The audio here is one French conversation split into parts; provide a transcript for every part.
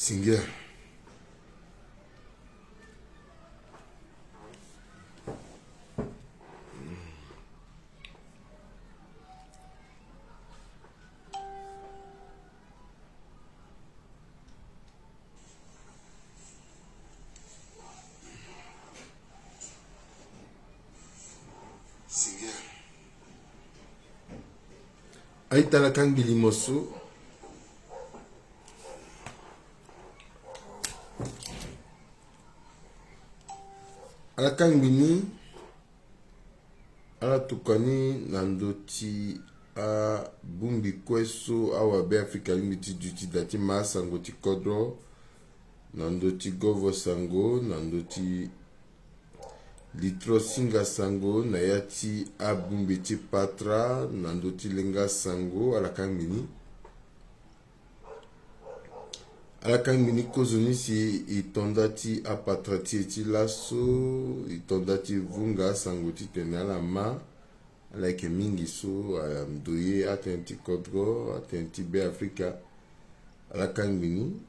Singer. Singer. Aïtala Kangili Mosso. Ala Kangini. Ala Tukani Nandoti a Bumbi Kweso awa be Afrika limiti duty dati ma sango ti kodro Nandoti Govo Sango Nandoti Litro Singa Sango Nayati a Bumbi ti Patra Nandoti Lenga Sango ala Kangini. Ala Kangini kozoni si itondati a Patrati eti laso itondati Vunga Sango ti tene ala ma ala ke mingi so mdoye atenti kodro atenti be Afrika ala Kangini.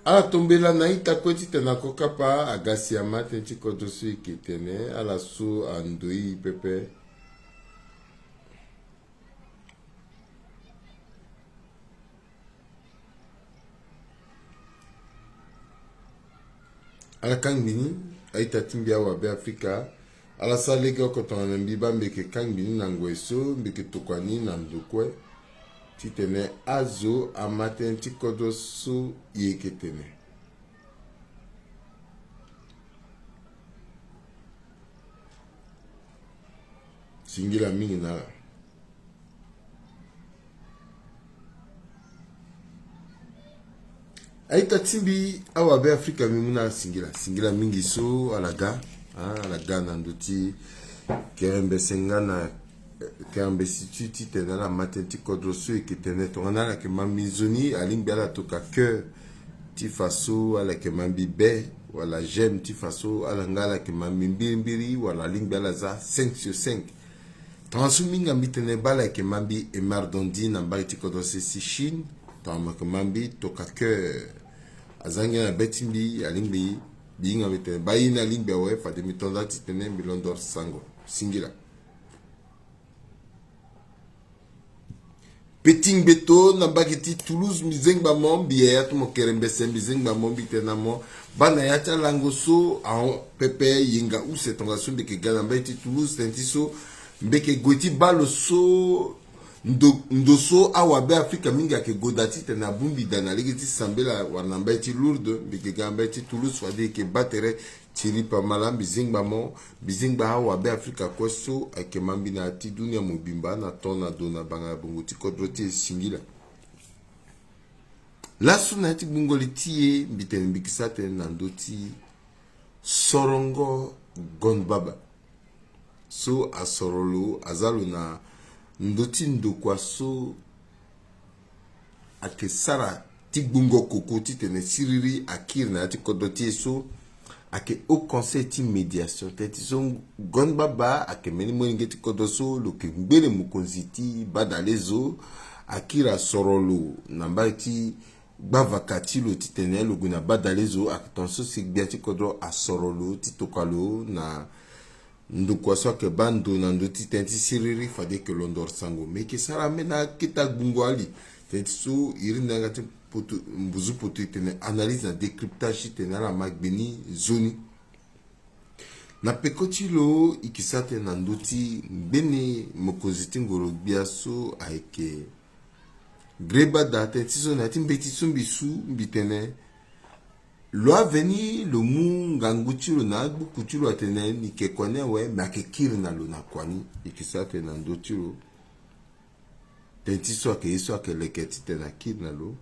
Ala tombela na ita kweti tena kokapa agasi ya matenti kodro so iketene ala so andoi pepe. Ala Kangini aita timbia wa be Afrika ala salega kotona mbiba mbeke Kangini na ngweso mbeke tokwani na ndokwe titene azo amatenti kodo so yeketene. Singila mingi nala. Aita timbi awa be Afrika mimuna singila mingi so alaga na ndoti kerembe sengana kerembe situti tenala matenti kodro so eketene tongana la ke mamizoni alimbi ala toka cœur ti faso ala ke mambi be wala j'aime ti faso ala ngala ke mambi mbiri wala alimbi ala za 5 sur 5 transminga mitene bala ke mambi emardondi na mbali ti kodro se si Chine ke mambi toka cœur azangi na betimbi alimbi binga mitene bayina alimbi awe fade mitonda ti tene milondor sango singila. Peting beto na bakiti Toulouse mizengba mombi ya tu mokerembe sembi zengba mombi tenamo bana ya cha langoso a pepe yinga use tonga sumbe ke gana mbeti Toulouse tentiso mbeke goti balo so ndoso awa be Afrika minga ke godati tena bumbi dana legiti sambela wana mbeti Lourdes mbeke gamba ti Toulouse wade ke batere tiri pa malambi zingba mo bizingba awa be Afrika kweso ake mambi na ati dunia mobimba na tona dona banga bongo ti kodrote singila. Lasu na ati bungoli tiye mbitene mbikisate na ndoti Sorongo Gonbaba. So asorolo azalo na ndoti ndokwa so ake sara ti bungo koko ti tene siriri akir na ati kodrote so ake au conseil ti médiation teti so Gonbaba ake meni moningeti kodoso lo ke ngbele mukonzi ti badalezo akira sorolo namba ti bavakati lo ti tene lo guna badalezo ake tonso sigbia ti kodro asorolo ti tokalo na ndukwa so ke bando na ndo ti tenti siriri fade ke londor sango meke sara mena kita bungo ali tenti so irina ngati poto mbuzu poto tene analyse na décryptage tene la magbeni zoni na pekoti lo ikisate na ndoti bene mokoziti ngoro biaso aike greba da tenti so na timbeti sumbisu mbitene lo aveni lo mu nganguti lo na bukuti lo atene ni ke kone we makekir na lo na kwani ikisate na ndoti lo tenti so ake leketi tena kir na lo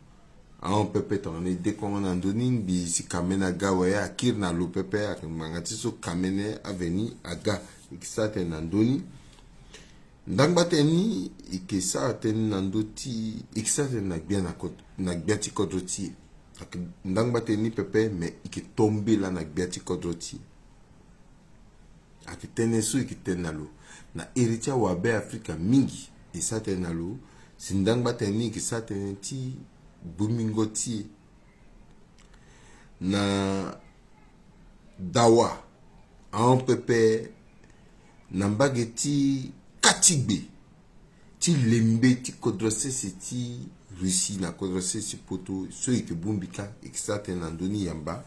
on pepe tone dekongo na ndoni bi si kamena gawe akir na lo pepe akmangati so kamene aveni aga ikisate na ndoni ndangba ni ikisate na ndoti ikisate na gbia na gbia ti kodroti ndangba ni pepe me ikitombe la na gbia ti kodroti akitene so ikitena lo na eritia wa be Afrika mingi isate na lo sindangba ni ikisate ti Bumingoti na dawa en pepe na mbageti katigbe ti lembe ti kodrose se ti Russie na kodrose si poto so ike bumbika ikisate na ndoni yamba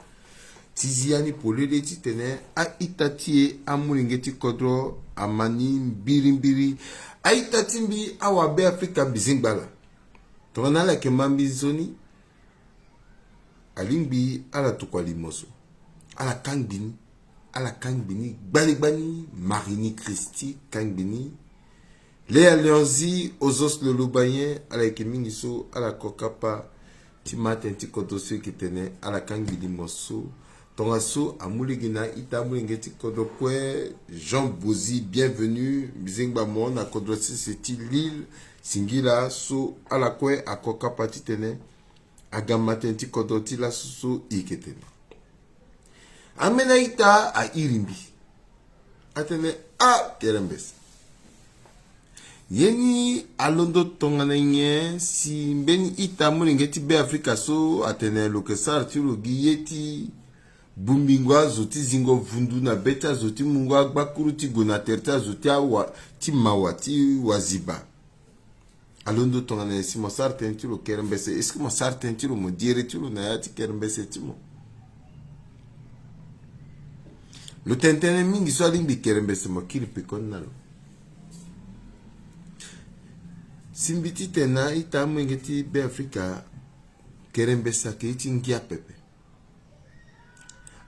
tiziani polele ti tene a itatie amulinge ti kodro amani mbiri a itati mbi awabe Afrika bizingbala tona la ke mambi zoni alingbi ala tukwa limoso ala kangbini gbani Marini Christi kangbini les alliances aux os le lobayen ala ke mingiso ala kokapa ti matin ti kodoso ki tene ala kangbini moso tonga so amuligina ita mulenge ti kodo kwe Jean Bozi bienvenue bizingba mo na kodo se ti Lille singila so ala kwe akokapa ti tene agamaten ti kodo ti la so iketene amena ita a irimbi atene a kerembes yeni alondo tongana nye si mbeni ita mulenge ti be Afrika so atene lo ke sar ti lo giyeti bumbingwa zoti zingo vundu na beta zoti mungwa bakuru ti gona terta zoti awa ti mawa ti waziba alondo tongana si mo sar tentiro kerembese est-ce que mo sar tentiro mo dire tiro na ya ti kerembese ti mo lo tentene mingi so alimbi kerembese mo kiri pekon nalo simbiti tena ita mwengeti be Afrika kerembesa ke iti ngia pepe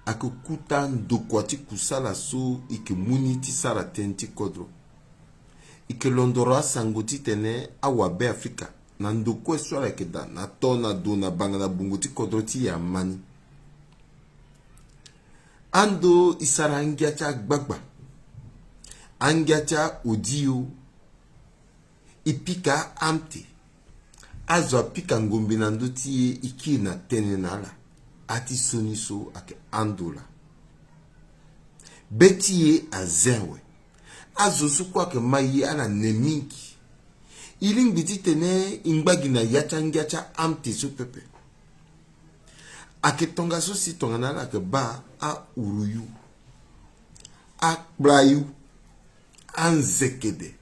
akukuta ndokwa ti kusala so ike muni ti sara tenti kodro ike londoro asango ti tene awa be Afrika na ndokwa swara ke da na to na do na banga na bungo ti kodro ti ya mani ando isara angiacha gbagba angiacha odio ipika amte azo apika ngombe na ndo ti iki na tene na ala ati soniso ake andola betiye azenwe azo sukwa ke mayi ana neminki iling biti tene ingbagi na yacha ngiacha amte so pepe ake tonga so si tonga na la ke ba a uruyu a blayu anzekede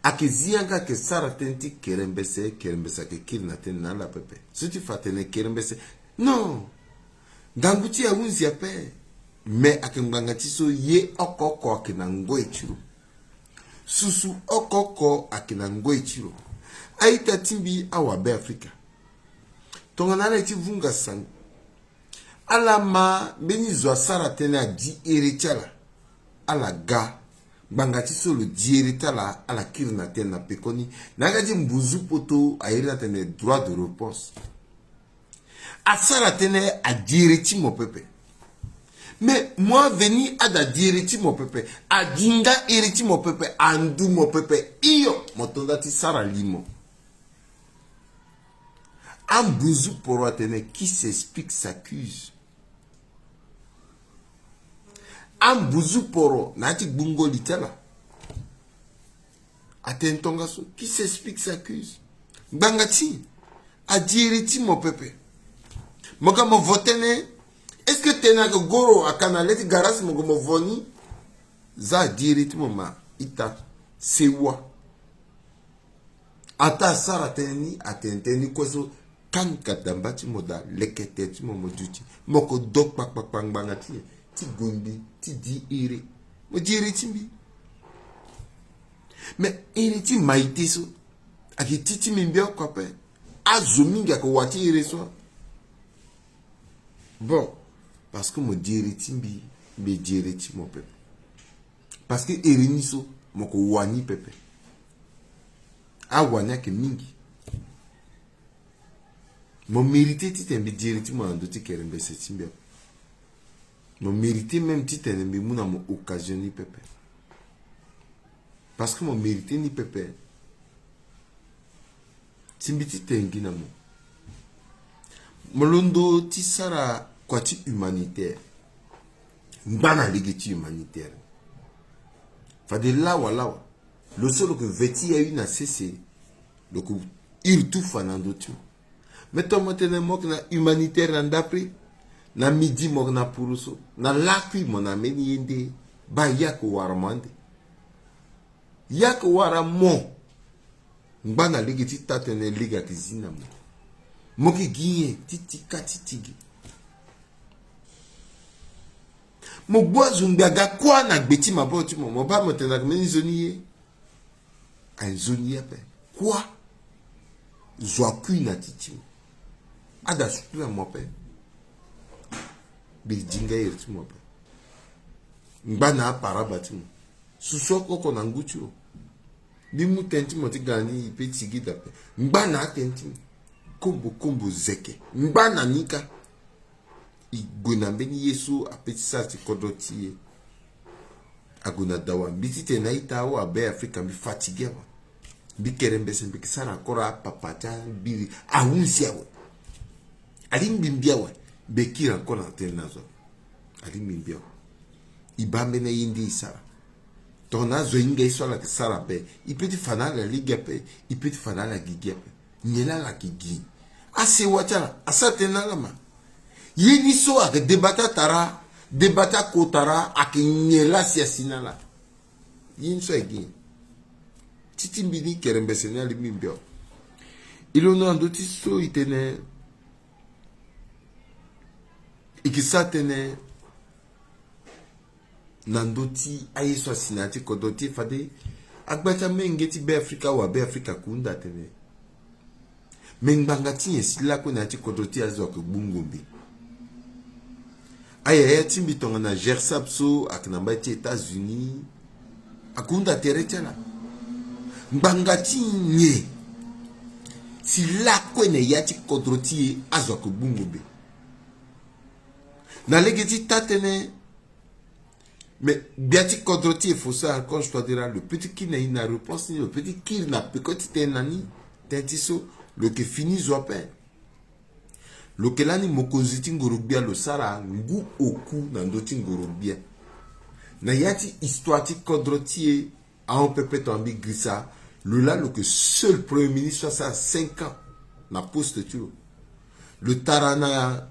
ake zianga ke sara tenti kerembese ke kirna ten na la pepe suti fatene kerembese non danguti ya unzi ya pe me ake mbangati so ye okoko ake na ngo ichiro susu okoko ake na ngo ichiro aita timbi awa be Afrika tonga na iti vunga sang ala ma beni zwa sara tene a di erechala ala ga bangati solo dierita la ala kirna tena pekoni nagaji mbuzu poto ayirina tene droit de réponse asara tene a dieriti mo pepe mais moi veni ada dieriti mo pepe a dinga eriti mo pepe andu mo pepe iyo motonda ti sara limo un mbuzu poro tene qui s'explique s'accuse ambuzu poro nati bungo litala atentonga so qui s'explique s'accuse bangati a diriti mo pepe moka mo votene est-ce que tena que goro akana leti garas mo voni za diriti mo ma ita sewa ata sara teni atenteni kweso kan katambati moda lekete ti mo moduti moko dok pak bangati ti gombi ti di ere mo di ere timbi mais ere ti maite so aki titi mimbi okwape azo mingi ako wati ere so bon parce que mo di ere timbi be di ere ti mo pepe parce que ere ni so mo ko wani pepe a wani ake mingi mo mérité ti tembi di ere ti mo ando ti kerembe se timbi mon mérité même ti tene mbi muna mo occasion ni pepe parce que mon mérité ni pepe timbi ti tengi na mo molondo ti sara kwa ti humanitaire mbana ligi ti humanitaire fa de lawa lo solo que veti ya une cessé le coup ir tout fanando tu mais to motene mok na humanitaire na ndapri na midi mok na puruso na lakui mona meni yende ba yako waramande yako waramo ngana ligi ti tatene liga kizina mo moki giye titi katitigi mo gbozu ngaga kwa na gbeti mabo tu mo ba motena meni zoniye a zoniye pe kwa zoakui na titi ada supla mo pe bi jinga yirti mo pe ngana paraba tu susoko ko na nguchu bi mu tenti mo ti gani pe tigida pe ngana tenti kombo zeke ngana nika igona beni yesu apetisa ti kodoti agona dawa bitite na itawo abe afrika bi fatigué wa bi kerembese bi kisara kora papata bi ahunsia wa ali mbimbia wa be kira kona tenazo ali mbimbia ibambe na yindi isara tona zo inga isola kisara be ipeti fanala liga pe ipeti fanala gigia pe nyela la kigi ase wacha asate na lama yini so ak debata kotara ak nyela siasina la yin so egi titi mbini kerembese na limimbio ilono andoti so itene ikisatene nandoti ayeso asinati kodoti fade agbacha mengeti be Afrika wa be Afrika kunda tene mengbangati yesila ko nati kodoti azo ko bungombe aya timbi tonga na gersapso aknamba ti États-Unis akunda teretana mbangati nye sila ko ne yati kodoti azo ko bungombe na legeti tatene mais biati kodroti il faut ça quand je dois dire le petit qui n'a une réponse le petit qui n'a petit tenani tentiso le que finit zoapen le que lani mokoziti ngorobia le sara ngu oku na ndoti ngorobia na yati histoire ti kodroti a on peut peut tomber grisa le là le que seul premier ministre ça 5 ans na poste tu le tarana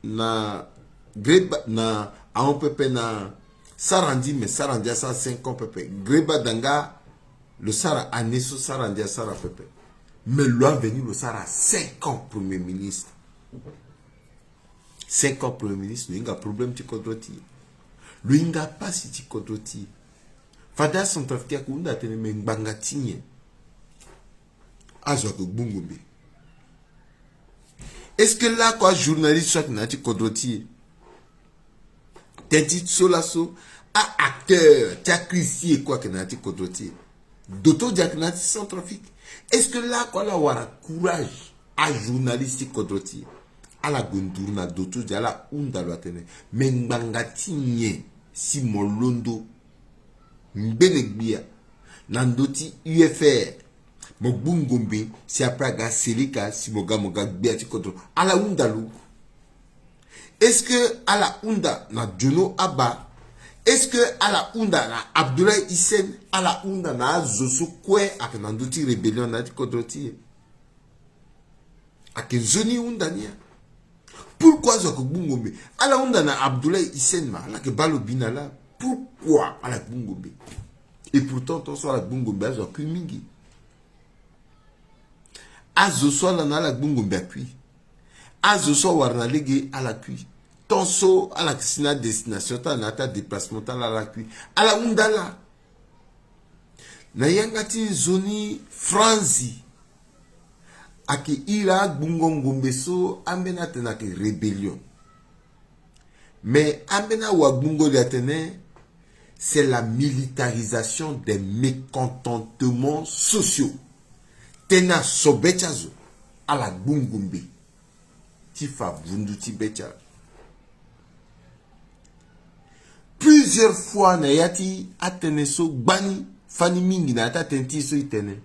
na greba na a on peut na sarandi mais sarandi à 105 ans pepe greba danga le sara aneso sarandi à sara pepe mais lui venu le sara 5 ans premier ministre 5 ans premier ministre lui a problème ti kodroti lui n'a pas si ti kodroti fada son tafkia kunda tene mengbanga tinye azo ko bungumbi est-ce que là quoi journaliste soit na ti kodroti tenti solaso a acteur t'accusé quoi que n'a ti kodroti d'auto diagnostic sans trafic est-ce que là quoi la wara courage à journaliste kodroti à la gondurna d'auto diala unda lo atene mengbanga tinye si molondo mbenegbia nandoti UFR mogbungombe si apraga selika si moga gbia ti kodro ala unda lo. Est-ce que à la Ounda na Jono Abba? Est-ce que à la Ounda na Abdoulaye Hissène? À la Ounda na Zoso Kwe ak nandoti rébellion na kodroti? Ak zoni Ounda nia? Pourquoi Zoko Bungombe? À la Ounda na Abdoulaye Hissène ma la ke balo binala? Pourquoi à la Bungombe? Et pourtant on soit la Bungombe à Zoko mingi. A Zoso na la Bungombe appuie. A Zoso warna lege à la cuit. Tonso à la Sina destination ta nata déplacement ta la cuit. À la Undala. Na yangati zoni Franzi. Ake ira bungongombe so ambena tena ke rébellion. Mais ambena wa bungo liatene c'est la militarisation des mécontentements sociaux. Tena sobechazo à la bungombe. Tifa vunduti becha. Plusieurs fois na yati atene so bani fani mingi na ata tenti so itene.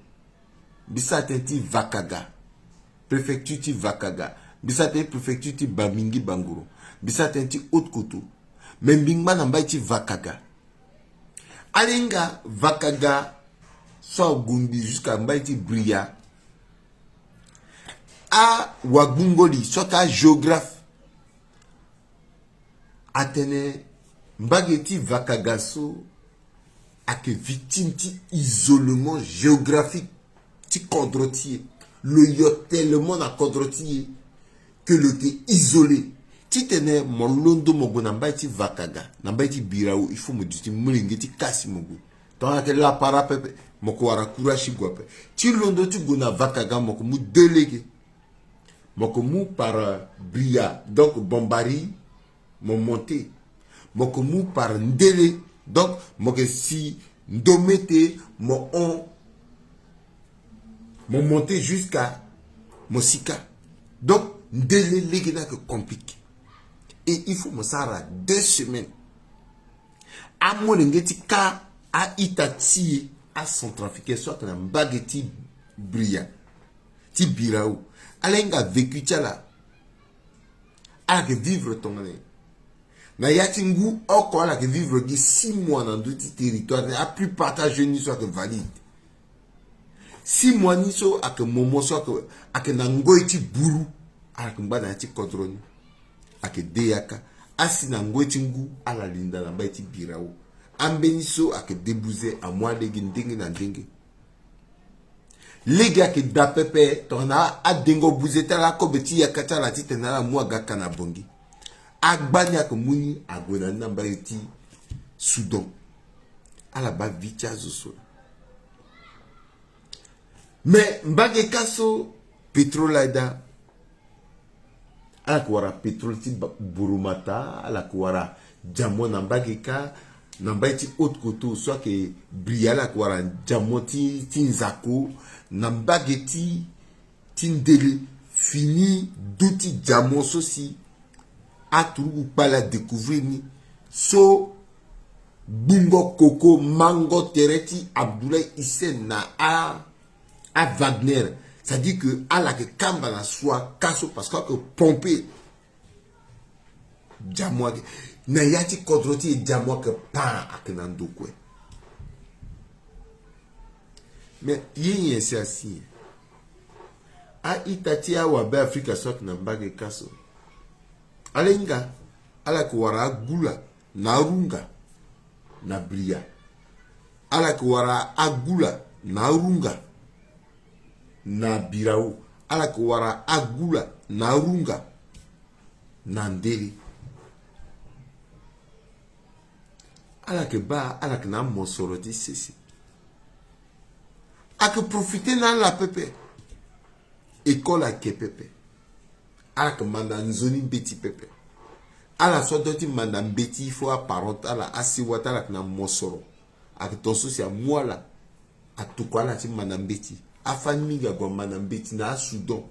Bisa tenti Vakaga. Préfecture ti Vakaga. Bisa tenti préfecture ti Bamingi Bangoro. Bisa tenti Haute-Koto. Membingba na mbai ti Vakaga. Alinga Vakaga so gumbi jusqu'à mbai ti Bria. a wagbungoli soit a géographe atene mbageti vakagaso ake victime ti isolement géographique ti kodrotier le yo tellement na kodrotier que le te isolé ti tene molondo mogo na mbai ti vakaga na mbai ti birao il faut me dire mlingi ti kasi mogo donc que la para pepe moko wara kurashi guape ti londo ti go na vakaga moko mu délégué moko mu par bria donc bombari mon monté moko mu par ndele donc moko si ndomete mon on mon monté jusqu'à mosika donc ndele legena que compliqué et il faut me sara 2 semaines à mon ngeti ka a itati a centrafricain soit na mbageti bria ti birao alenga vécu tala a que vivre ton année na yati ngu oko ala que vivre gi 6 mois dans tout territoire a plus partager ni soit que valide 6 mois ni so a que momo soit que a que nango ti buru a que mbana ti contrôle a que deyaka asi nango ti ngu ala linda na ba ti birao ambeniso a que débouser à moi legi ndenge na ndenge les gars qui d'apepe tona a dengo buzeta la kobeti ya kata la titena la moi gaka na bongi agbanya ko muni agona na mbaiti Soudan ala ba vicha zoso mais mbage kaso petrolaida ala ko wara petrol ti burumata ala ko wara jamo na mbage ka na mbaiti haute koto soit que briala ko wara jamo ti nzako na mbageti tindele fini douti jamo sosi a turu pala découvrir ni so bungo koko mango tereti Abdoulaye Hissène na a Wagner ça dit que à la que kamba na soit kaso parce que pomper jamo na yati kodroti jamo que pa akenando kwe mais yeye c'est ainsi a itatia wa be Afrika soit na mbage kaso alenga ala ko wara gula na runga na bria ala ko wara agula na runga na birao ala ko wara agula na runga na ndeli ala ke ba ala ke na mosoro di sesi a que profiter dans la pepe école à ke pepe a que mandan zoni beti pepe a la soit doti mandan beti il faut à parent à la asiwata la na mosoro a que ton souci à moi là a tout quoi là ti mandan beti a famille ga go mandan beti na Soudan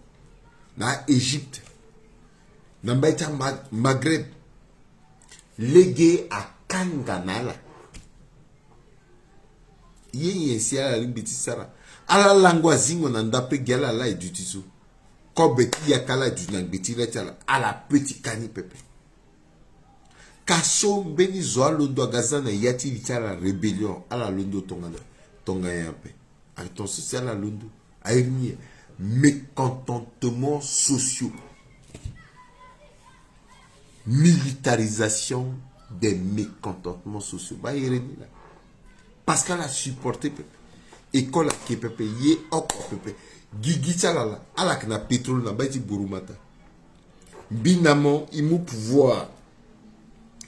na Égypte na mbaita Maghreb légué à Kanganala yeye si ala limbiti sara ala langwa zingo na ndape gala la edutiso ko beti yakala du na beti retala ala petit kani pepe kaso beni zo londo gazana yati litala rébellion ala londo tonga yape ala ton social ala londo aïni mécontentement sociaux militarisation des mécontentements sociaux ba yereni là parce qu'elle a supporté pepe école qui pepe yé oko pepe gigi chalala ala na pétrole na baiti burumata binamo imu pouvoir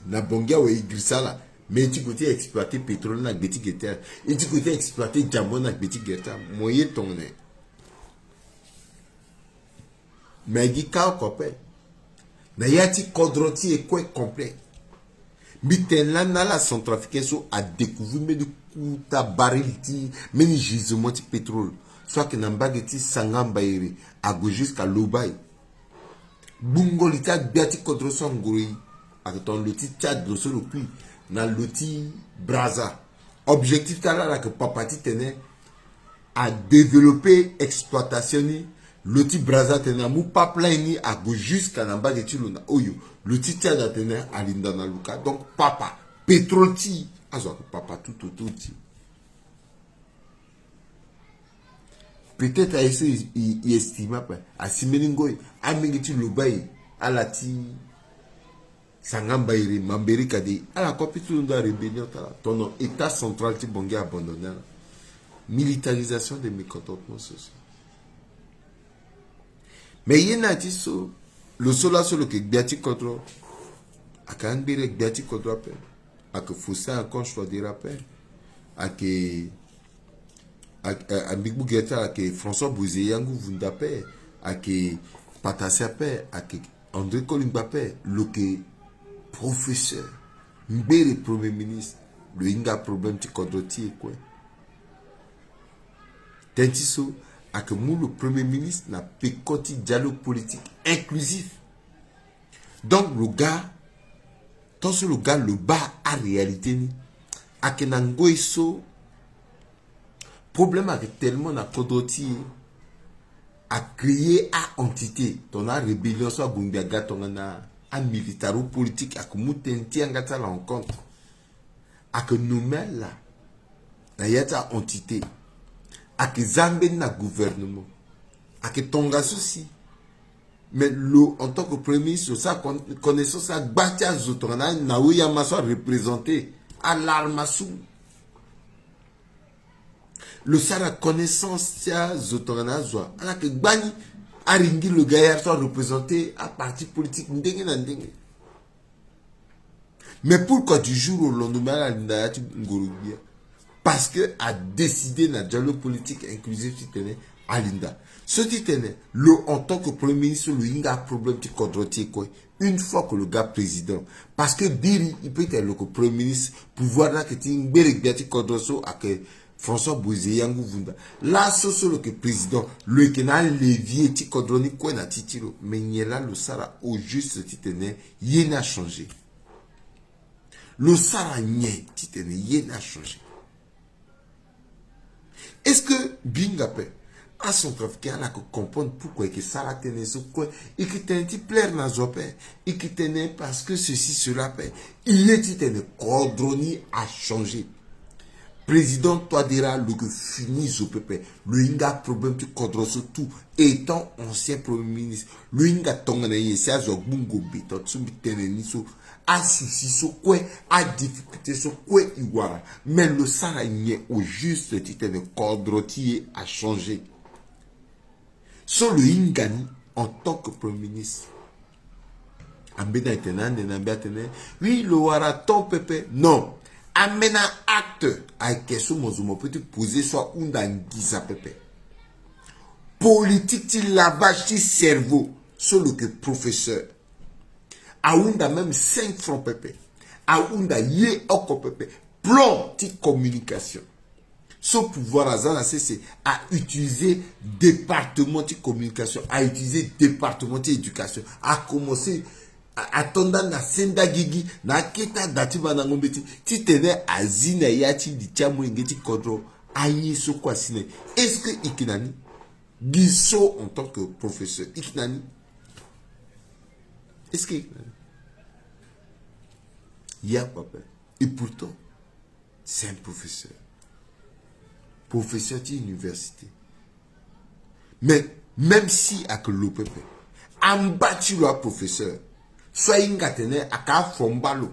na bongia wa igrisala mais tu côté exploiter pétrole na beti geta et tu côté exploiter diamant na beti geta moyen tonne mais gi ka kopé na yati kodroti et quoi complet Bitenla na la centrafricaine so a découvert mais de kuta baril ti meni gisement ti pétrole soit que na mbageti sangamba ere a go jusqu'à Lobai bungo lita biati kodro so ngori a ton loti Tchad do so puis na loti Brazza objectif tala la que papati tenait à développer exploitation ni loti Brazza tenait mu pipeline ni a go jusqu'à na mbageti lona oyo le titre d'Athénée à l'Indana Luka. Donc, papa, pétrole ti. Azo papa tout. peut-être à essayer il estime pas à simeningo a mingiti lobai à la ti sangamba iri mamberi kadi à la compétition de la rébellion ton état central ti bongi abandonné militarisation des mécontentements sociaux mais il y a ti so le sola solo que biati contre à quand bire biati contre appel à que fossé encore choisir appel à que à Bigbu Geta, à que François Bouzéyangu Vundape, à que Patasiape, à que André Kolimbape, le que professeur, mbere premier ministre, le inga problème ti kodroti quoi. Tentiso, à que mou le premier ministre n'a pas côté dialogue politique inclusif. Donc le gars, tant que le gars le bas à réalité ni, à que nangoiso problème avec tellement na kodoti a créé à entité ton a rébellion soit gumbiaga ton na a militaro politique a que mutenti angata la rencontre a que nous là na yata entité a que zambe na gouvernement a que tonga souci mais l'eau en tant que premier ministre ça connaissance ça batia zotona na ouya ma soit représenté à l'armasou. Le Sara connaissance tia zotorana zoa ala que bani aringi le gaillard soit représenté à parti politique ndenge na ndenge. Mais pourquoi du jour au lendemain la ngorubia parce que a décidé na dialogue politique inclusif titene alinda ce titene le en tant que premier ministre le inga problème ti kodrotier quoi une fois que le gars président parce que biri il peut être le premier ministre pouvoir là que ti ngberek biati kodroso à que François Bouzéyangu Vunda. Là, c'est le président, le canal levier, ti kodroni quoi na titiro, mais n'y là le sara au juste titene, y n'a changé. Le sara n'y titene, y n'a changé. Est-ce que Bingape a son trafiquant là que comprendre pourquoi que sara tenait ce quoi et que t'es un petit plaire na zope et que tenait parce que ceci cela paie. Il est titene kodroni a changé. Président toi dira le que finit au pépé. Le inga problème tu kodroso tout étant ancien premier ministre. Le inga tongana yesi azo bungo bito tsumbi teneni so asisi so quoi a difficulté so quoi iwara. Mais le sara n'y au juste titre de kodrotier a changé. So le ingani en tant que premier ministre. Ambena etena nenambia tene. Oui le wara ton pépé non. Amena acte à question mozumo peut poser soit undangiza pepe politique ti lavage ti cerveau sur le que professeur a unda même 5 francs pepe a unda ye oko pepe plan ti communication son pouvoir azana c'est à utiliser département de communication à utiliser département d'éducation à commencer attendant na senda gigi na keta datiba na ngombeti ti tene azina yati dichamu ngeti kodro ayi so kwa sine est-ce que ikinani giso en tant que professeur ikinani est-ce que il y a papa et pourtant c'est un professeur d'université mais même si à que l'OPP en bâti le professeur soit ingatene à ka fombalo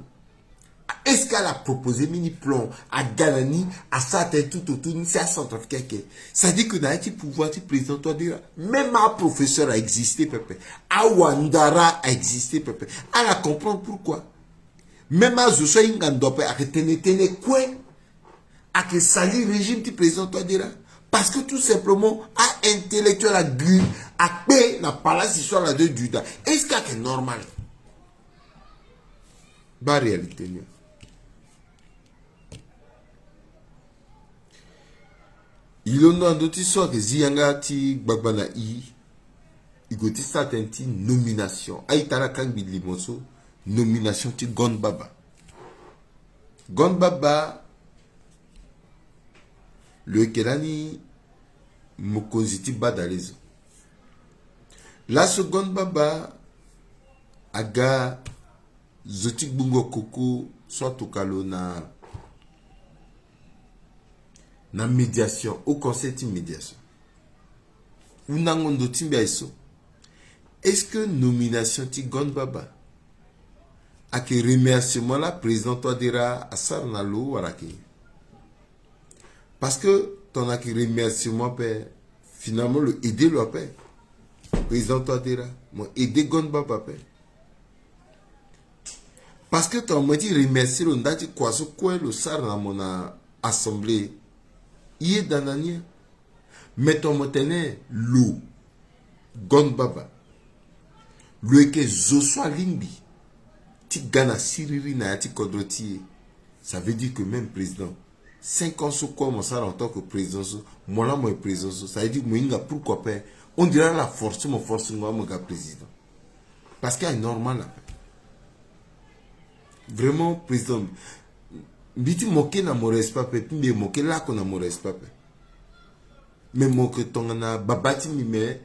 est-ce qu'elle a proposé mini plan à Galani à ça tout autour ni c'est à Centrafrique ça dit que dans le pouvoir du président toi dire même un professeur a existé peuple à Wandara a existé peuple à la comprendre pourquoi même à Zoso ingandope à tenir quoi à que salir régime du président toi dire parce que tout simplement à intellectuel à grille à paix n'a pas la histoire là de Judas est-ce que c'est normal ba réalité ni il y a d'autres histoires que ziyanga ti babana igoti certaines ti nomination aitara kan bilimoso nomination ti Gonbaba le kelani mokonzi ti badalezo la seconde baba aga zoti bungo koko soit tokalo na médiation au conseil de médiation unangondo timbe iso. Est-ce que nomination ti Gon Baba a que remerciement la président Touadéra à Sarnalo warake? Parce que ton a que remerciement père finalement le aider le père président Touadéra moi aider Gon Baba père. Parce que ton m'a dit remercier le ndati quoi ce quoi le Sarna mon assemblée y est danania mais ton motene l'eau Gon Baba le que Zoswa Limbi ti Gana Siriri na ti Kodroti, ça veut dire que même président 5 ans sur quoi mon ça en tant que président moi là moi président ça veut dire que pourquoi pas on dirait la force mon gars président parce qu'il est normal là. Vraiment président biti moquer na mon respect puis moquer là qu'on a mon respect mais moquer ton na babati mi mais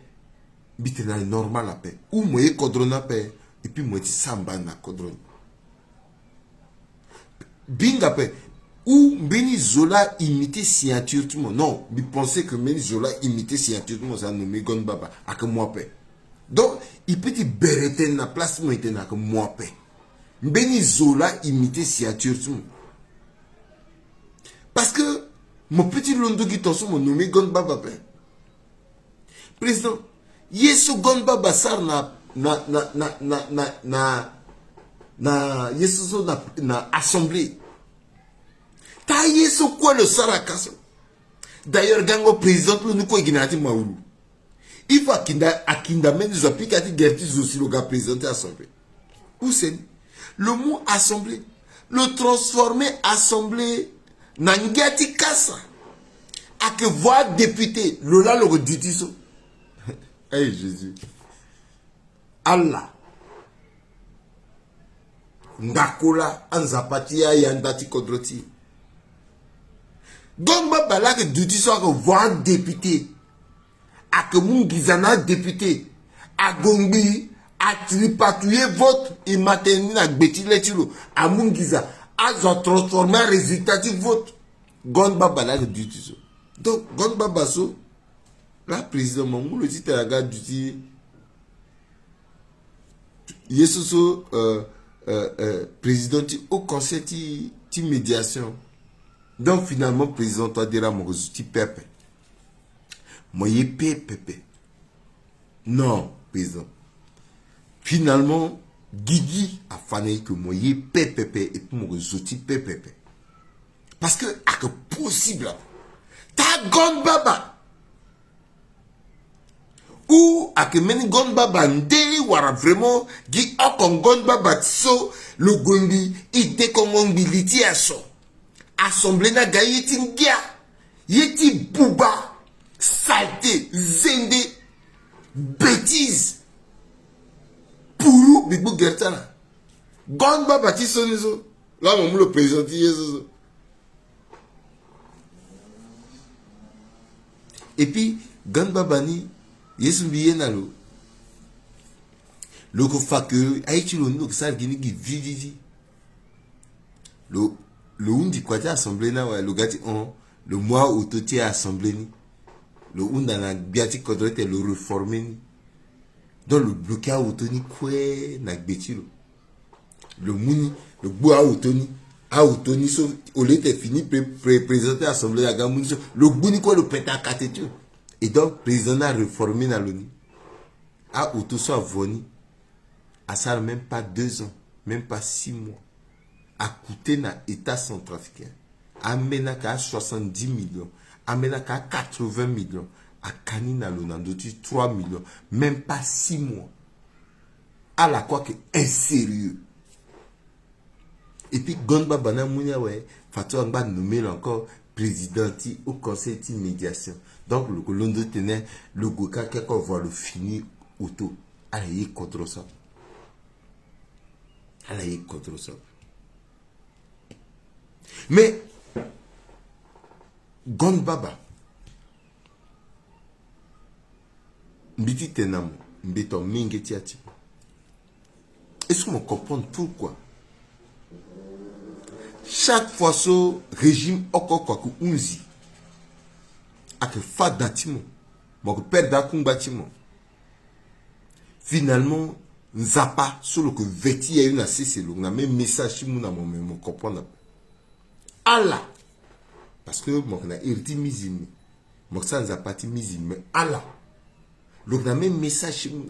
biti na normal la paix ou moi kodrona paix et puis moi ti samba na kodron binga paix ou Beni Zola imiter signature tout le monde non mais pensez que Beni Zola imiter signature tout le monde ça nommé Gon Baba à que moi paix donc il peut te berete na place moi était na que moi paix Beni Zola imiter signature tout le monde parce que mon petit londo qui t'en mon nommé Gon Baba paix président yesu Gon Baba sar na yesu so na assemblée ta yesu quoi le sarakaso d'ailleurs gango président nous quoi ginati maulu il faut akinda men nous applique à gertis aussi le gars présenté assemblée où c'est le mot assemblée le transformer assemblée nangati kasa à que voir député le là le redutiso. Hey Jésus. Allah. Ndakola anzapatia yandati kodroti. Gon Baba là que duty soit que voir député. A que mungizana député. A gombi a tripatouiller vote et maintenir na beti letilo. A mungiza a transformer résultat du vote. Gon Baba là que duty so. Donc Gon Baba so la président Mamou le dit à la garde du Yesuso président au conseil ti médiation donc finalement président Touadéra mon ti pepe moye pepe non président finalement Guigui a fané que moye pepe et puis mon ti pepe parce que à que possible ta Gon Baba ou à que meni Gon Baba ndeli wara vraiment gi akon Gon Baba so le gondi ite comme biliti aso assemblée na gayeti ngia yeti buba saleté zende bêtise pour bibu gertana Gon Baba ti sonizo là on le présente yeso et puis Gon Baba ni Yesu biye na lo ko fa que aïti lo no ça gini gi vivi le undi kwa ta assemblée na wa lo gati on le mois où toti assemblée ni le unda na biati kodrete le réformer ni dans le bloqué au toni kwe na gbeti lo le muni le bois au toni so au l'été fini présenter assemblée la gamuni so le buni quoi le péta katetu. Et donc, le président a réformé dans l'ONU. A auto soit venu. À ça, même pas 2 ans. Même pas 6 mois. A coûté dans l'État centrafricain. A mené à 70 millions. A mené à 80 millions. A cani dans l'ONU. 3 millions. Même pas 6 mois. À la quoi que insérieux. Et puis, Gon Baba na mounia ouais. Fatou Angba nommé encore président au conseil de médiation. Donc, le Colondo tenait le Goka qui va le finir auto. Allez, contre ça. Allez, contre ça. Mais, Gon Baba, Mbiti Tenamo, Mbito Mingetiati. Est-ce qu'on comprend pourquoi? Chaque fois, ce régime, Okokwaku Unzi, a que fa datimo mon père d'Akung bâtiment. Finalement, Nzapa, sur le que vêti a une assez, c'est le même message qui mon comprendre. Allah. Parce que mon a hérité musulman. Mon ça Nzapa ti musulman. Allah. Le même message chez nous.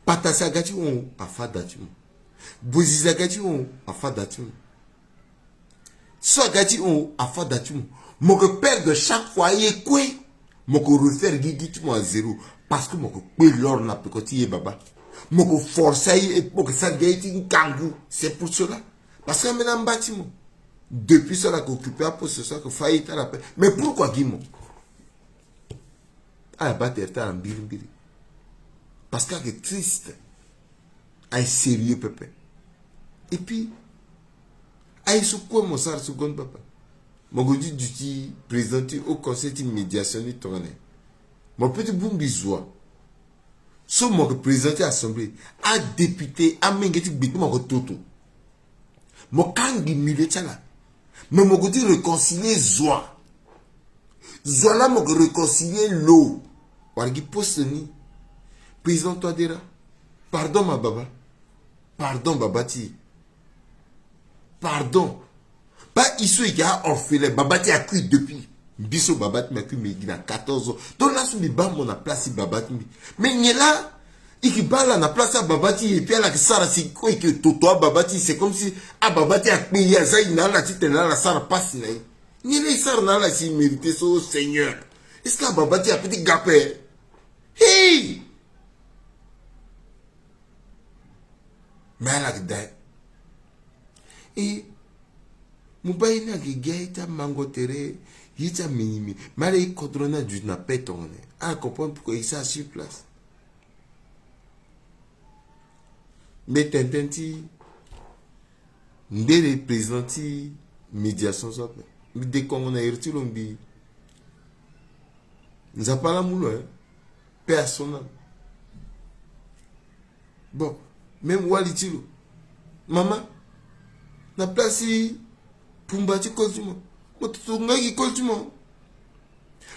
Patasa gati on a fait d'attitude. Boziza gati on a fait d'attitude. Soit gati on a fait d'attitude. Mon père de chaque fois il est quoi? Mon refaire guidi à zéro. Parce que mon père l'or n'a pas continué baba. Mon forcer pour que ça gagne une kangou. C'est pour cela. Parce que maintenant bâtiment. Depuis cela qu'occupé à poste ce soir que faillite à la paix. Mais pourquoi Guimon? Ah battre en biri. Parce qu'il est triste. Il est sérieux, papa. Et puis, il est sur quoi mon sar second papa? Mon dit du présenté au conseil de médiation du tournée. Mon petit boum bisoua. Sauf mon présenté à l'assemblée, à député, à mengeti bitou mon toto. Mon kangi militaire là. Mais mon dit réconcilier Zoa. Zoa là, mon réconcilier l'eau. Wargi poste ni. Président Touadéra, pardon ma baba. Pardon babati. Pardon. Pas ici qui a orphelin. Babati a cuit depuis. Biso babati m'a cuit mais il a 14 ans. Donc là, sur les bancs, on a placé babati. Mais il est là. Il qui parle on a placé babati. Et puis là, ça c'est quoi que toto babati. C'est comme si ah babati a payé. Ça il n'a la tête là, la ça passe là. Il est là, ça n'a la si mérité ça au Seigneur. Est-ce que babati a petit gapé? Hey! Mais elle a dit, et Moubaï n'a pas mangotere, il a minimi, mais elle est contrôlée du n'a pas tourné. Elle comprend pourquoi il s'est sur place. Mais t'entends-tu, nous représentons médiation, mais dès qu'on a hérité l'ombi, nous n'avons pas la moule, personne. Bon. Même Walitilo. Maman, na place Pumbati Koltuma. Mototonga Koltuma.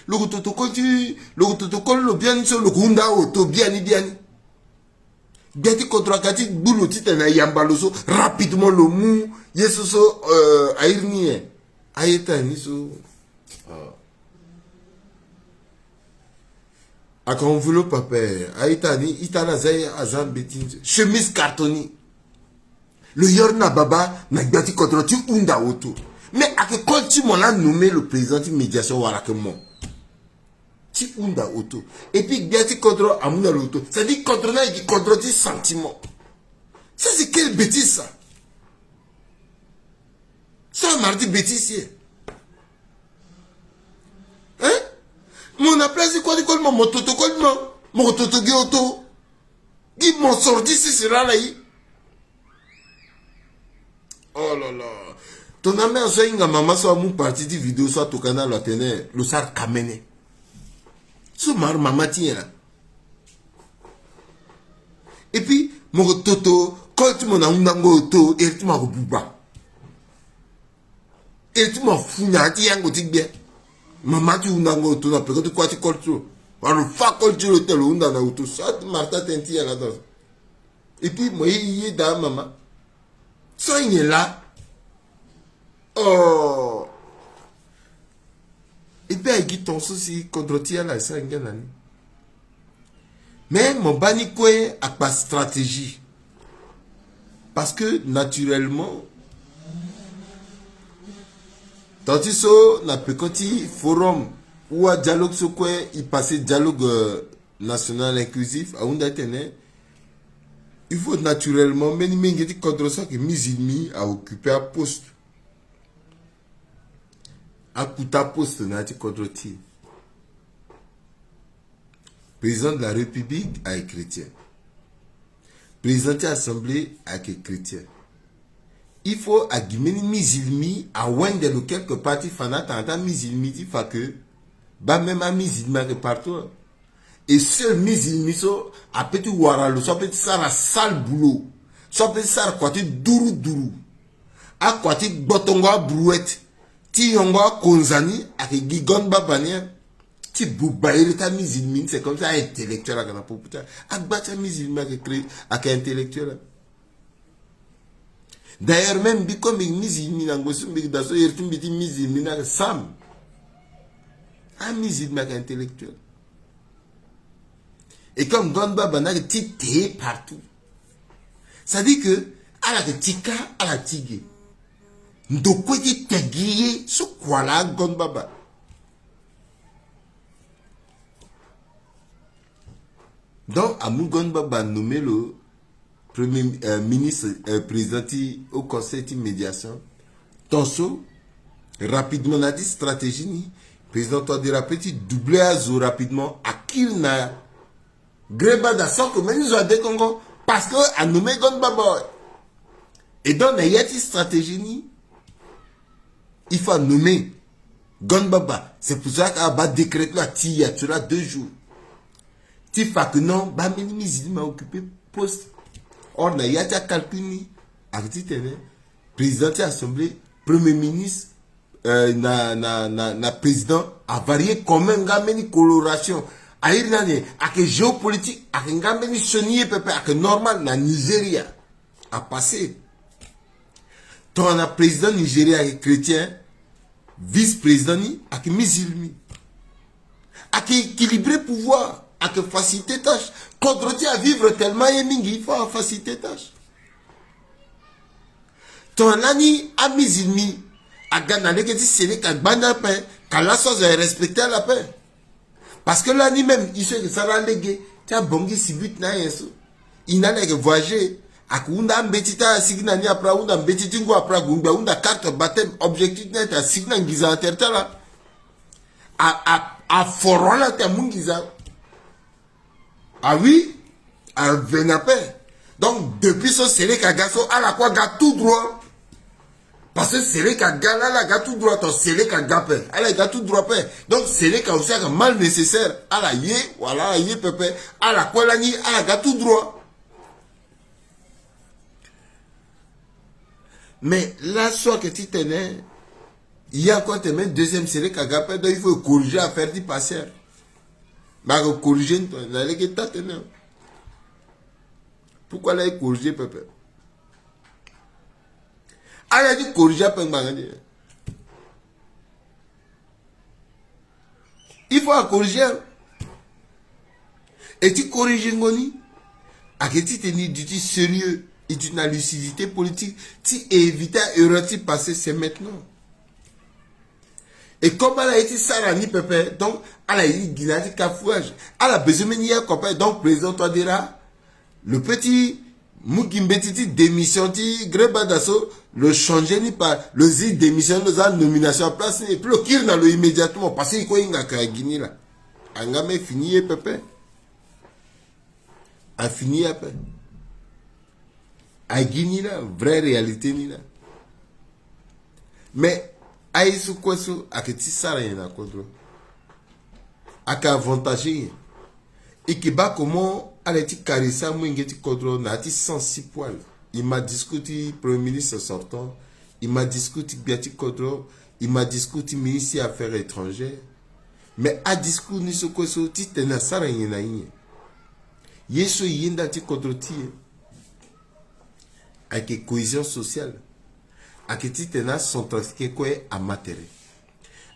Le toto Kolti, le toto Kol, le bien sur le Gunda auto, bien. Gati Kontrakati, boulot titre na Yambaloso, rapidement le mou, yesoso, aïrnie. Aïeta niso. A quand enveloppe papa, Aïtani, Itana Zay, Azam Betin, chemise cartonnée. Le Yorna Baba n'a gâti contre tu unda auto. Mais à que quand tu m'as nommé le président de médiation, voilà que moi. Tu unda auto. Et puis gâti contre Amouna l'auto. Ça dit contre là et contre tes sentiments. Ça c'est quelle bêtise ça? Ça m'a dit bêtise. Hein? Mon appel c'est quoi d'école mon toto mon toto guéoto qui m'en sorti si c'est là oh là là ton ami a fait une maman soit mon parti de vidéo soit au canal la tenait le sar kamene so mar maman tient là et puis mon toto quand tu m'en as un auto et tu m'as rebuba et tu m'as fouillé un petit bien. Maman tu unanga auto na peko tu quoi tu colto. Alors fa colto le tel unda na auto ça Martha tenti là dedans. Et puis moi il est dans maman. Ça il est là. Oh. Et puis il dit ton souci contre tia là ça ngana. Mais mon bani quoi a pas stratégie. Parce que naturellement tandis que na petit forum ou à dialogue sur quoi il passait dialogue national inclusif à Undatene, il faut naturellement mais il contre ça que musulmi a occupé un poste à couta poste n'a été contre ti président de la République a été chrétien président de l'Assemblée a été chrétien. Il faut à Guimeni musulmi à Wende le quelque parti fanat en musulmi dit fa que ba même à musulman que partout et seul musulmi so a petit waralo so petit ça la sale boulot so petit ça quoi tu duru a quoi tu botongo brouette ti yongo konzani a gigon babania ti boubaïre ta musulmane, c'est comme ça, intellectuel à Ghana pour putain. Akbata musulman qui crée, avec intellectuel. D'ailleurs, même, comme il musulman, en gros, mais dans ce yertum, il dit musulman, Sam. Un musulman intellectuel. Et comme Gondba Bana, il t'es partout. Ça dit que, à la tika, à la tigé. Ndoko dit tegiye, so quoi là, Gondba. Donc, Amou Gondba nommé le premier ministre président au conseil de médiation. Tonso, rapidement, on a dit stratégie. Président, toi, de rappeler, doubler à zo rapidement, à qui n'a Greba da sort que nous avons des Congo parce que a nommé Gondba. Et donc, il y a une stratégie. Il faut nommer Gondba. C'est pour ça qu'il va décréter la tia, tu l'as 2 jours. Tu fais que non, bah, il m'a occupé poste. Or, il y a un calcul, président de l'Assemblée, premier ministre, na président, a varié quand même, une coloration. Aïe, avec géopolitique, avec une sonnier, avec normal, na Nigeria, a passé. Ton président Nigeria est chrétien, vice-président, avec musulman. Avec équilibrer pouvoir, avec faciliter tâche. Contre à vivre tellement il faut faciliter tâche. Ton ami a musulman, a gagné que c'est les qui gagnent paix, quand la chose est respectée la paix. Parce que l'année même, il sait que ça va léguer. Tu as bongi si vite na yeso. Il n'a que voyager. Akunda mbetita signa ni apra unda mbetiti ngo apra gumba unda carte baptême objectif net a signa ngiza intertala. A forola ta mungiza. Ah oui, à Venapé. Donc, depuis ce Sélé Kagaso, à la quoi gâte tout droit. Parce que Sélé Kagala, la gâte tout droit, ton Sélé Kagapé. Elle a gâte tout droit. Donc, Sélé Kagaso, un mal nécessaire. À la yé, voilà, à yé, pépé. À la quoi la ni, à la gâte tout droit. Mais là, soit que tu tenais, il y a encore tes deuxième Sélé Kagapé, donc il faut corriger à faire du passeur. Mais corriger, la légalité tenait. Pourquoi là, il corrige, pépé? Elle a dit corriger, pépé. Il faut corriger. Et tu corriges, Ngoni. À que tu tenais du sérieux et d'une lucidité politique, tu évites à erreur de passer, c'est maintenant. Et comme elle a été sarani, pépé, donc, elle a dit guinadi cafouage. Elle a besoin de nier copain, donc, président, toi, dira. Le petit Mugimbetiti démission ti Greba Dasso le changer ni par le zi démission nous a nomination à place et puis le kir dans le immédiatement parce qu'il quoi inga ka Guinée là angame fini pépé a fini à peine à Guinée là vraie réalité ni là mais aïsou quoi so a que ti sara na kodro a ka avantage et qui bat comment allait-il caresser moi ngeti kodro na ti 106 poils. Il m'a discuté premier ministre sortant, il m'a discuté Biati Kodro, il m'a discuté ministre des Affaires étrangères. Mais à discours ni ce que so ti tena sara yena yin. Yeso yinda ti kodro ti avec cohésion sociale. Avec ti tena centrafricain quoi amatere.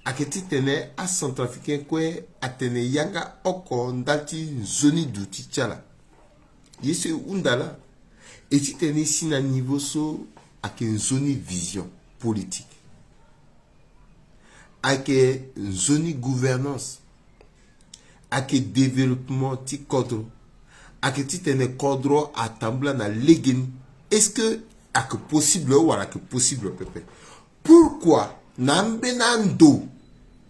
Aketi tene a centrafricain kwe atene yanga oko ndati zoni duti chala. Yese undala. Et ti tene si na niveau so ake zoni vision politique. Ake zoni gouvernance. Ake développement ti kodro. Ake ti tene kodro atambla na legen. Est-ce que ake possible ou ake possible pepe? Pourquoi nambenando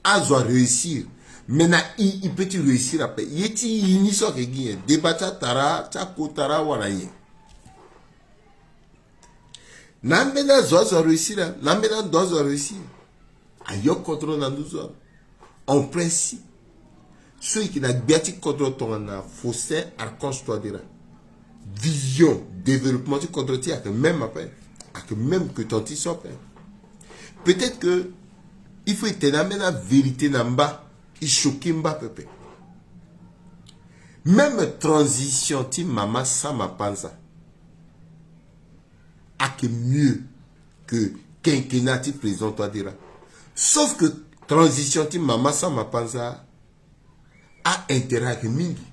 a réussir maintenant il peut réussir après yeti yini so ke gien debata tara chako tara wala ye nambena zo réussir nambena dozo réussir ayo contrôle na douzo en principe ceux qui na biati contrôle ton na fossé archange toi dira vision développement du contrôle ti avec même après avec même que ton ti so peut-être que il faut être la vérité namba il choquait Mbappé. Même transition, ti maman sama panza. A que mieux que quinquennat ti président toi dira. Sauf que transition ti maman sama panza a intérêt que mingi.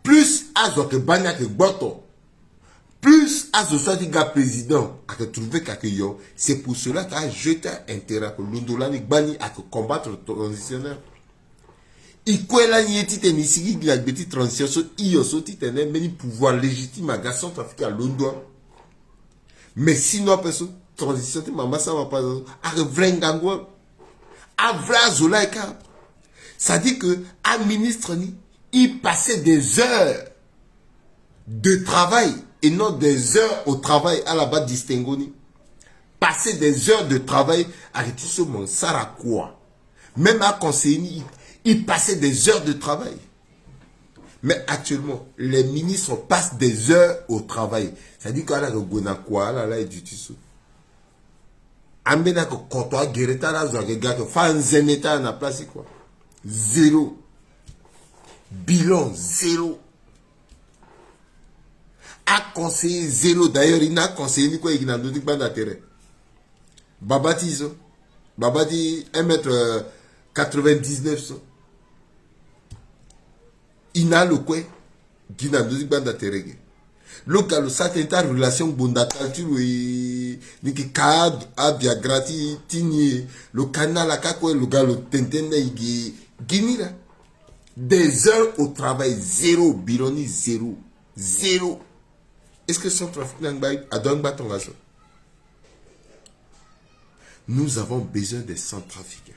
Plus azo que banya que boto. Plus azo soit gars président a que trouvé yo, c'est pour cela qu'a jeté intérêt que l'undolani bani a que combattre le transitionnaire. Ikwela nyeti tenisiki la petite transition so iyo so titene meni pouvoir légitime à garçon trafiqué à Londres. Mais sinon personne transition te maman ça va pas a vrai ngangwa a vrai zolaika. Ça dit que un ministre ni il passait des heures de travail et non des heures au travail à la base distingoni. Passer des heures de travail avec tout ce monde ça à quoi? Même à conseiller il passait des heures de travail. Mais actuellement, les ministres passent des heures au travail. Ça dit qu'il y a un quoi là et du tissu. Ambena que quand on a guéri là, que fan état na place quoi. Zéro. Bilan zéro. A conseillé zéro. D'ailleurs, il n'a conseillé ni quoi il n'a dit pas d'intérêt. Babati so. Babati 1m99 il n'a le quoi qui n'a pas d'intérêt. Le cas, le certaine relation bondatalture et ni qui cadre a bien gratis tini le canal à quoi le gars le tenten guini là des heures au travail zéro bironi zéro zéro. Est-ce que son trafic n'a pas à donner bâton à ça? Nous avons besoin des centrafricains.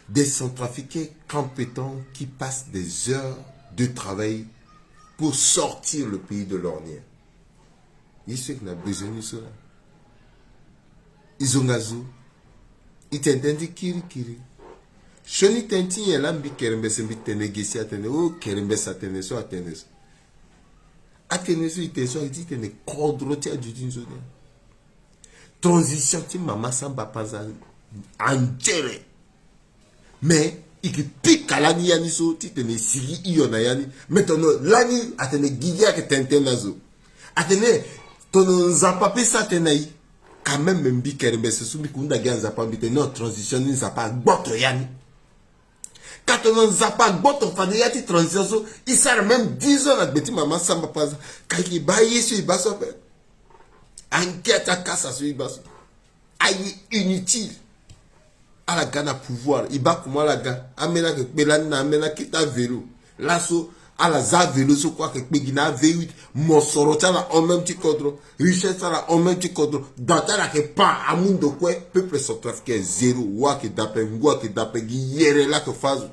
Des centrafricains compétents qui passent des heures de travail pour sortir le pays de l'ornière. Il sait qu'on a besoin de cela. Ils ont gazou. Ils t'entendent kiri kiri. Choni tenti lambi kerembe sembi tenegesi atene o kerembe satene so atene so. Atene so ite so iti tene kodroti adjudin so. Transition ti mama samba paza angere. Mais il pique à l'année yani so ti tene sigi iyo na yani maintenant l'année atene gigia que tenten nazo atene tono nzapape sa tenai quand même mbi kerembe se sumi kunda gya nzapa mbite no transition ni nzapa gboto yani quand on nzapa gboto fane yati transition so il sert même 10 ans la beti maman samba paza kaki baye so ibaso pe enquête à kasa so ibaso ayi inutile. À la Ghana pouvoir, il bat comment la Ghana, amena que Pelana, amena kita vélo, lasso, à la za vélo, ce quoi que Pegina V8, Mossorota là en même petit cadre, richesse là en même petit cadre, data là que pas, à monde de quoi, peuple sont trafiqué zéro, wa que d'après, yere là que phase.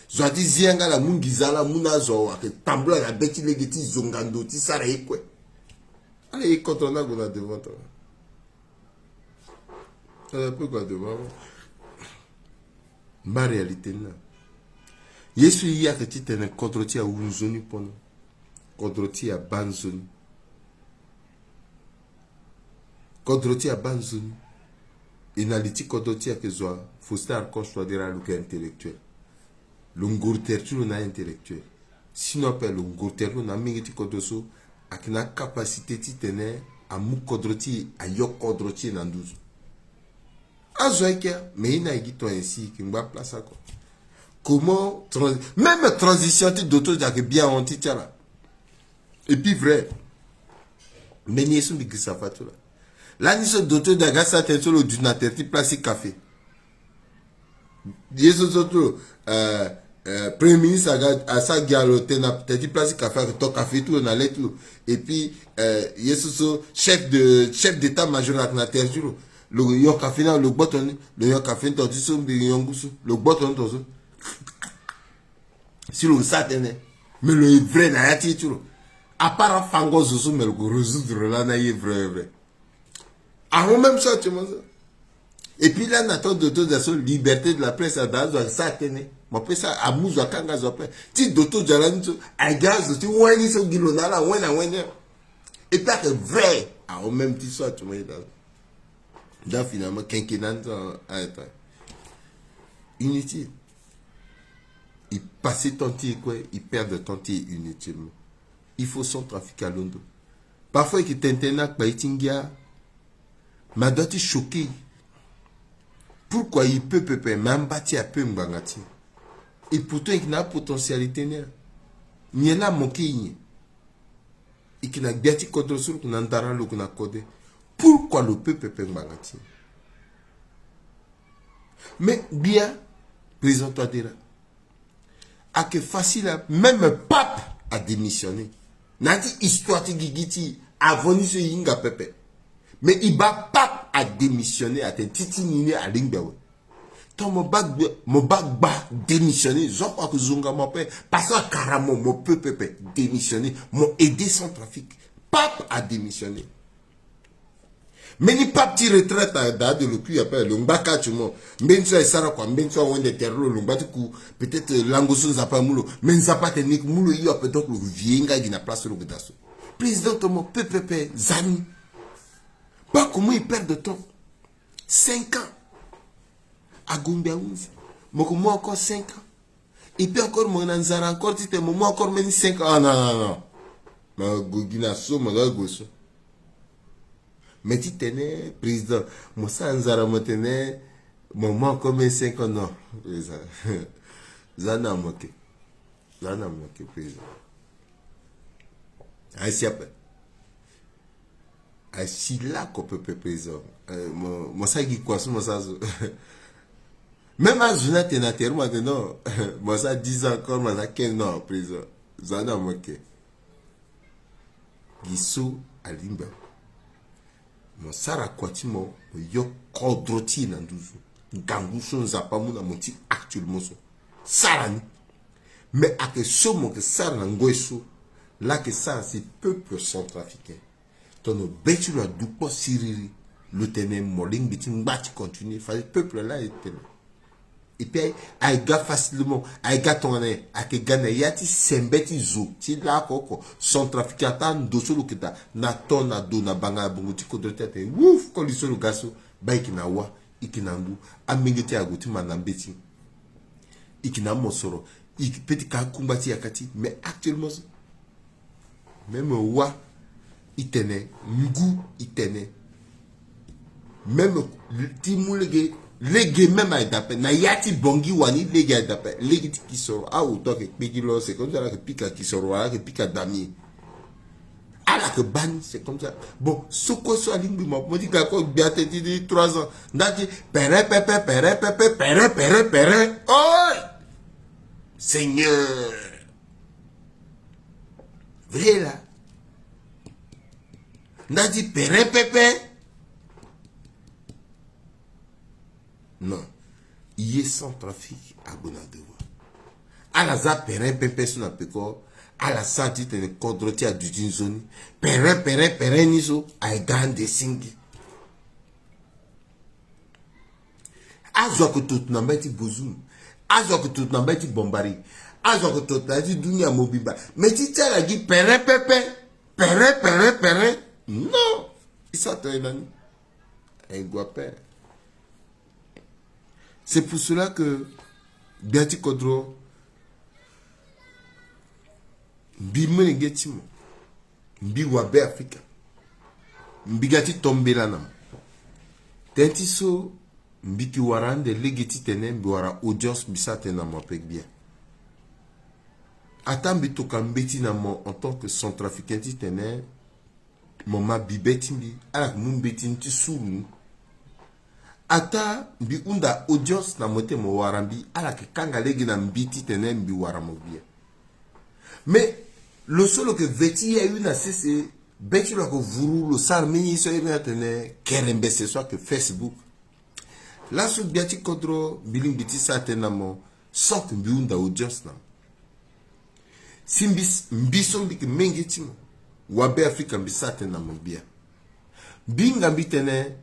J'ai dit zianga la mungizala, munazo, que tambla la bêtise légiti zongando, ti saraye quoi. Allez, quand on a devant toi. Pourquoi devant ma réalité là yesu y a que tu t'es contrôlé à unzoni pono contrôlé à banzoni contrôlé à banzoni inaliti contrôlé à que soit faut star construire des raluka intellectuel l'ungurtertu na intellectuel sinon appelle l'ungurtertu na mingiti kodoso akina capacité ti tenait à mu contrôler à yok contrôler na nduzu. Mais il n'a pas ainsi qui m'a place quoi. Comment même transition d'auto bien on là. Et puis vrai. Mais n'y est ce que ça fait là. Là ni ce d'auto d'aga ça t'es sur le ordinateur tu place café. Yes autres premier ministre a ça galo tena tu place café avec ton café tout on allait tout et puis yes chef d'état-major na terre le yon café le botton le yon café ton diso le botton ton si le satene mais le vrai na yati tu à part fango zozo mais le résoudre là na est vrai à même ça tu vois. Et puis là n'attend d'autorisation liberté de la presse à dazo satene moi peut ça à mouzo kanga zo pe ti d'auto jalani à gaz tu wani so gilona la wena et pas que vrai à même petit soit tu vois. Là, finalement, quinquennat a été. inutile. Il passait tantier quoi, il perd de tantier inutilement. Il faut son trafic à Londres. Parfois, il t'intéresse pas itingia, mais doit te choquer. Pourquoi il peut même bâtir un peu mbangati. Et pourtant, il n'a pas potentialité. Il y a là moqué. Et qui n'a bien dit contre sur qu'on entendra le qu'on a codé. Pourquoi le peuple mbangati? Mais bien, président Adira, à que facile, même le pape a démissionné. N'a dit histoire de Gigiti, avant de se yinga pepe. Mais il va pape a démissionné à te titininer à Lingbewe. Tant mon bac ba démissionné, j'en crois que Zunga mon père, parce que carrément mon peuple démissionné, m'ont aidé son trafic. Pape a démissionné. Mais ni pas petit retraite à date de l'occu après le mbaka tumo mbenso et sara quoi mbenso on des terreaux le mbati coup peut-être langoso zapa mulo mais zapa technique mulo il y a peut-être le vienga qui n'a place le godasso président Tomo PPP zami pas comment il perd de temps 5 ans à Gombia 11 moi encore 5 ans et puis encore mon anzara encore tu moi encore même 5 ans non ma gogina so ma goso. Mais tu tenais, président, moi ça nzara me tenait, moi comme 5 ans, non, président. Zana moqué, président. Ainsi après. Ainsi là qu'on peut président. Moi ça qui quoi, moi ça. Même à Zuna Tenater, maintenant, moi ça 10 ans encore, moi ça 15 ans, président. Zana moqué. Gisso à Limba. Mon sara kwatimo yo kodroti na nduzu ganguso nzapa muna monti actuellement so sarani mais à que somo que sara na ngoeso là que ça c'est peuple centrafricain ton betu la dupo siriri le tenem moling bitim bat continue fallait peuple là était et puis aiga facilement aiga tourner à que gana yati sembeti zo ti la koko centrafricain tan doso lo kita na ton na do na banga bunguti ko drete ouf ko liso lo gaso ba ikina wa ikinangu amengeti agoti manambeti ikina mosoro ikipeti ka kumbati yakati mais actuellement même wa itene ngu itene même timulege lege même à d'appel na yati bongi wani lege à d'appel lege qui sort ah autant que pigilo c'est comme ça que pika qui sort là que pika dami ala que ban c'est comme ça bon soko so alimbi mo dit que bien te dit 3 ans ndati pere oh Seigneur vrai là ndati pere non, il est sans trafic à Bonadewa. À la za pere sur la pécor, à la santé de condrotia du dinzoni, pere niso, à grande singi. Azo que tout n'embêti bouzou, azo que tout n'embêti bombari, azo que tout n'embêti dunia mobimba. Mais tu t'as la dit pere, non, il s'attend une année. Un guapère. C'est pour cela que Biati Kodro Bimene Getimo Mbi Wabe Afrika Mbigati Tombelanam Tentiso Mbiki Warande Legeti Tenen Biwara audience Bisate Namo Pek bien Atambi Tokambeti Namo en tant que centrafricain Tenen Moma Bibeti Mbi Alak Mumbeti Nti Sourou Ata mbi unda audience na mote mo warambi ala ke kanga legi na mbiti tene mbi waramobia. Mais le seul que veti a eu na c'est beti la ko vuru lo sar mini so ina tene kerembe ce soit que Facebook. La so biati kodro biling biti sa tena mo sok mbi unda audience na. Simbis mbiso mbi ke mengeti mo wabe Afrika mbi sa tena mo bia. Binga mbi tene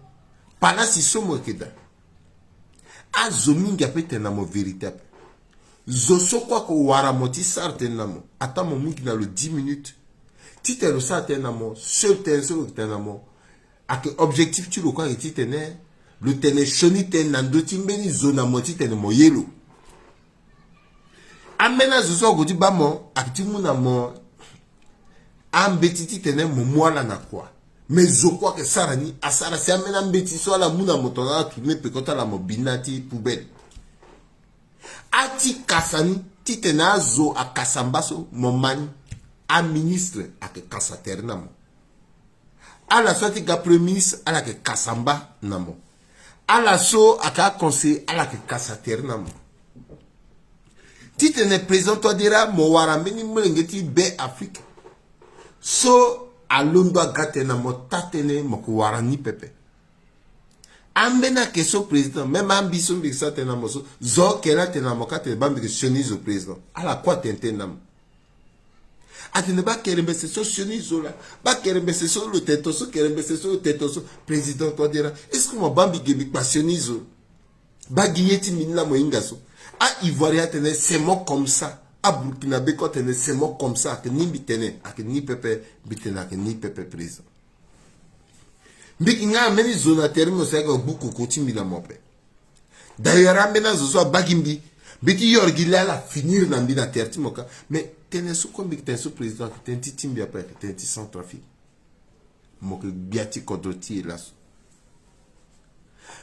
Pana si somo keda. A zominga pete na mo véritable. Zoso kwa ko wara moti sarte na mo. Ata mo mungi na le 10 minutes. Tite lo sarte na mo. Seul tenso ke na mo. A que objectif tu lo kwa tite ne. le tene shoni tene nandoti mbeni zona moti tene moyelo amena zoso godi bamo akitimu na mo ambetiti tene mo mwala na kwa mais quoi que sarani asara si amena mbeti so la muna motona tourner pekota la mobinati poubelle ati kasani titena zo akasambaso momani a ministre ake kasater namo ala swati ga premier ministre ala ke kasamba namo ala so aka conseil ala ke kasater namo titene président toi dira mo wara meni mlengeti be Afrique so alondo agate na mo tatene mo ko wara ni pepe ambena ke so président même ambition bi sa tena mo so zo kela tena mo kate bambi ke chemise au président ala quoi tentenam atene ba kerembe se so chemise la ba kerembe se so le teto so kerembe se so teto so président toi dira est-ce que mo bambi ge bi pa chemise ba giyeti minla mo ingaso a Ivoirien tene c'est moi comme ça a Burkina Faso tene c'est moi comme ça que ni bitene que ni pepe bitena que ni pepe président mbiki nga meni zona terme so ga buku ko timila mope d'ailleurs amena zo so bagimbi biti yorgila la finir na mbina terti moka mais tene so ko mbiki tene so président que tene timbi après que tene sans trafic moke biati kodoti la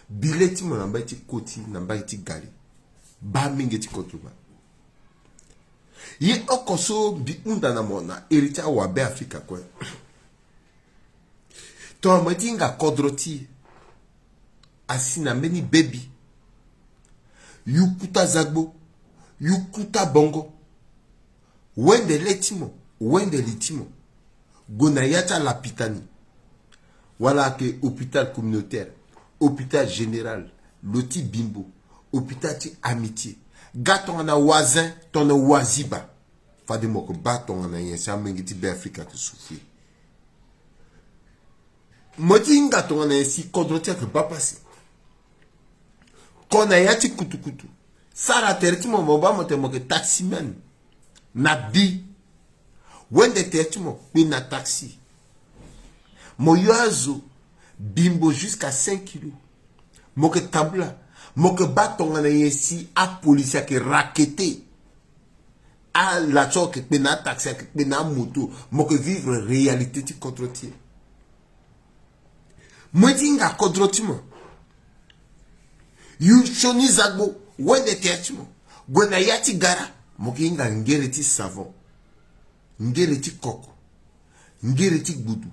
bileti mo na mbati koti na mbati gali ba mingeti kotuba ye okoso bi unda na mona erita wa be Afrika ko to matinga kodroti asina meni baby yukuta zagbo yukuta bongo wende letimo wende litimo gona yata la pitani wala ke hôpital communautaire hôpital général loti bimbo hôpital ti amitié gaton na wazin ton waziba fade moko baton na yensa mengiti be Afrika to souffrir moti gaton na si kodrotia ke ba passer kona yati kutu sara terti mo ba mote mo ke taximan na bi wende terti mo bi na taxi mo yoazo bimbo jusqu'à 5 kilos mo ke tabla mo ke baton na yesi a police ke raqueté a la choc ke na taxi ke na moto mo ke vivre réalité ti contrôtier mo tinga contrôtimo you shoni zagbo wende tertimo gona yati gara mo ke inga ngere ti savon ngere ti koko ngere ti gudu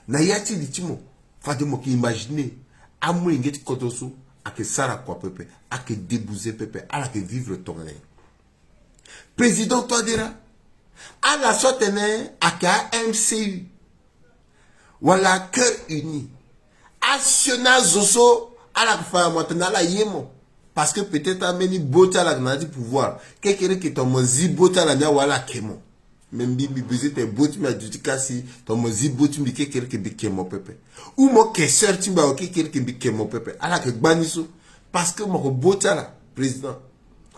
na yati litimo fade mo ke imaginer amu ngeti kotoso ake sara kwa pepe ake débouser pepe ala ke vivre tonne président Touadéra à la sotene ake MCU wala cœur uni actionna zoso ala fa maintenant la yemo parce que peut-être ameni bota la gnadi pouvoir kekere ke to mozi bota la nya wala kemo même bibi bezete boti ma dudikasi to mozi boti mi kekere ke bikemo pepe ou mo ke certi ba kekere ke bikemo pepe ala ke gbaniso parce que mo bota la président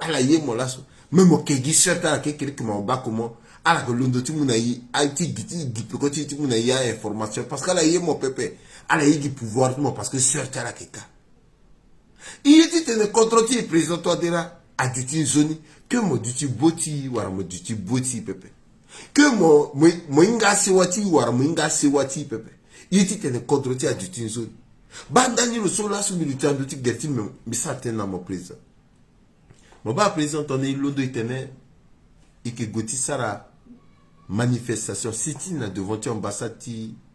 ala yemo la so même mo ke gi certa la kekere ke mo ba comment ala ke londo ti muna yi IT giti ko ti muna ya information parce que ala yemo pepe ala yi pouvoir mo parce que certa la keka il dit te ne contrôle le président Touadéra a duti zoni que mo duti boti wara mo duti boti pepe que mo inga sewati wara mo inga sewati pepe il dit te ne contrôle a duti zoni bandani le sola su militant duti gerti mi certaine na mo président mo ba président on est londo itene et que goti sara manifestation sitting na devant l'ambassade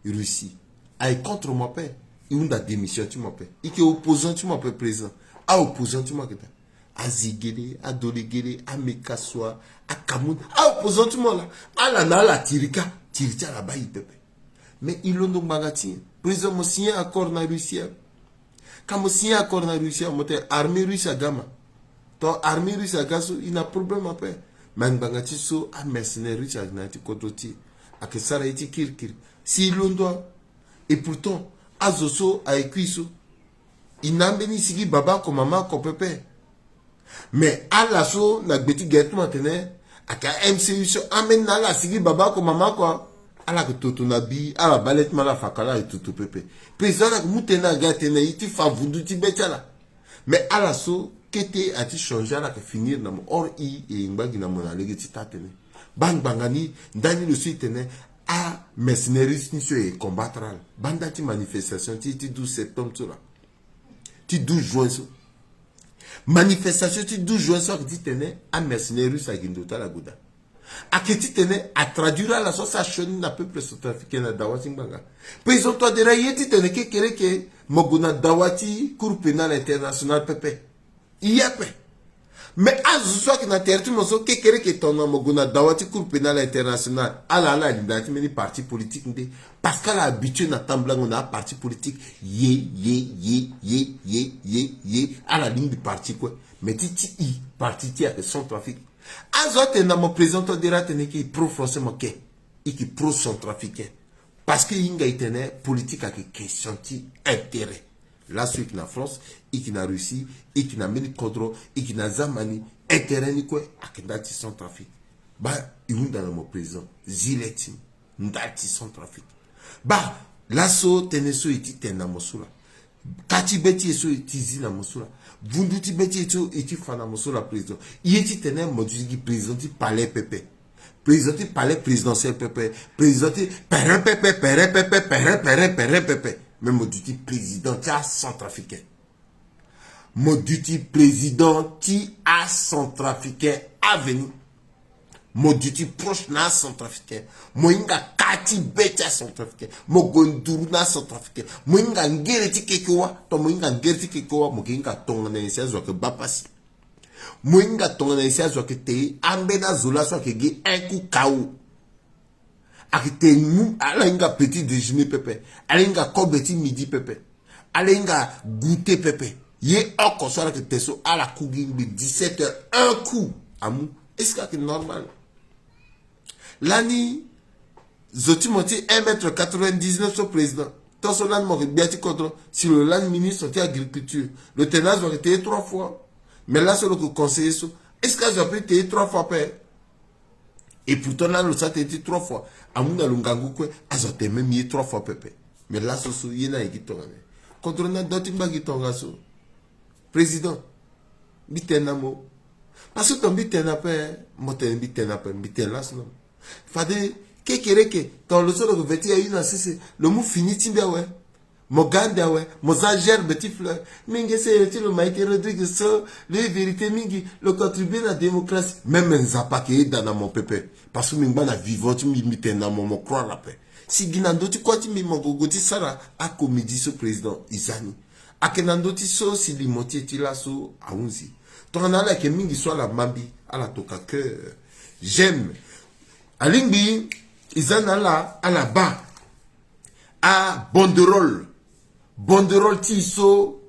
Russie ay contre mon père il a démission tu m'appelles et que opposant tu m'appelles président à opposant tu m'appelles à zigele à dolegele à mekaswa à kamoun à opposant tu m'appelles à la na la tirika la baï pepe mais il l'ont donc magati président mo signé accord na Russie quand mo signé accord na Russie mote armée russe à gama ton armée russe à gaso il n'a problème après man bangati so à mercenaire russe à gnati kodoti à que ça a été kirkir si l'on doit et pourtant azoso a ekuiso inambeni sigi baba ko mama ko pepe mais ala so na gbeti getu matene aka MCU so amen na la sigi baba ko mama ko ala que totonabi ala balette mala fakala et tout pepe président la mutena gatena iti fa vundu ti betala mais ala so kete ati changer ala que finir na or i e ngba gina mona legi ti tatene bang bangani ndani le suitene a mercenaires ni so e combattre banda ti manifestation ti 12 septembre to la ti 12 juin so manifestation ti 12 juin so ti tene a mercenaires a gindota la guda a keti tene a traduire la sauce à choni na peuple centrafricain na dawati banga président toi de yeti tene ke kere ke moguna dawati cour pénal international pepe yepe mais azuso ki na territoire moso ke kere ke tona moguna dawati cour pénal international ala lidati meni parti politique nde parce qu'elle a habitué na tamblango na parti politique ye à la ligne du parti quoi mais titi i parti ti a Centrafrique azote na mo président de la tene ki pro français mo ke et qui pro centrafricain parce que inga itene politique a question ti intérêt la suite na France et qui na Russie et qui na Amérique contrôle et qui na Zamani intérêt ni quoi a ndati Centrafrique ba iunda na mo président zileti ndati Centrafrique ba laso tene so iti tena mosula kati beti so iti zina mosula vunduti beti eto iti fana mosula président yeti tene modiki président ti palais pepe président ti palais présidentiel pepe président ti pere pepe mais modiki président ti a centrafricain modiki président ti a centrafricain avenue modiki proche na centrafricain moinga kati beti a centrafricain mogonduru na centrafricain moinga ngere ti kekewa to moinga ngere ti kekewa mokinga tonga na isia zo ke bapasi moinga tonga na isia zo ke te ambe na zola so ke gi un coup KO akite mu ala inga petit déjeuner pepe ala inga kobeti midi pepe ala inga goûter pepe ye oko so ala ke teso ala kugi 17h un coup amu est-ce que c'est normal Lani, Zoti monti 1,99 m sur président. Tant son âne m'aurait bien dit contre si le land ministre était agriculture. Le tenaz aurait été 3 fois. Mais là, c'est le conseiller. Est-ce que j'ai pu être 3 fois père? Et pourtant, là, le sat a été 3 fois. À mon alungangu, j'ai été même 3 fois pépé. Mais là, ce il y a un guiton. Contre un d'autres guiton. Président, bitenamo. Parce que ton bitenapé, mon bitenapé, bitenlas, non. Fade kekereke dans le sol revêtu à une assise le mot fini timbe ouais moganda ouais mozager petit fleur mingi c'est le Maïté Rodriguez so les vérités mingi le contribuer à la démocratie même nzapa ke dans mon pépé parce que mingba na vivant tu mi mitena mon croire la paix si ginando tu quoi tu mi mogoti sara a comédie ce président Izani akenando ti so si limoti ti la so aunzi ton ala ke mingi soit la mambi à la toka que j'aime Alingbi, ils en à la bas, à banderole tiso,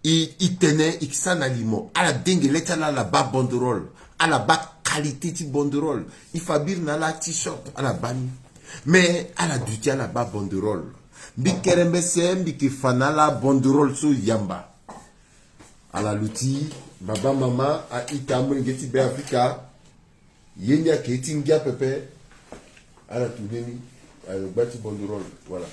il tenait, il s'en aliment, à la dingue, l'état là, la bas banderole, à la bas qualité de banderole, il fabrique la t-shirt, à la bani, mais à la duty, à la bas banderole, bikerembesem, bikifana la banderole sous yamba, à la luti, baba mama, à itamu, ngeti be Africa, Yenya qui est ingia pepe à la tournée à le bâti banderole voilà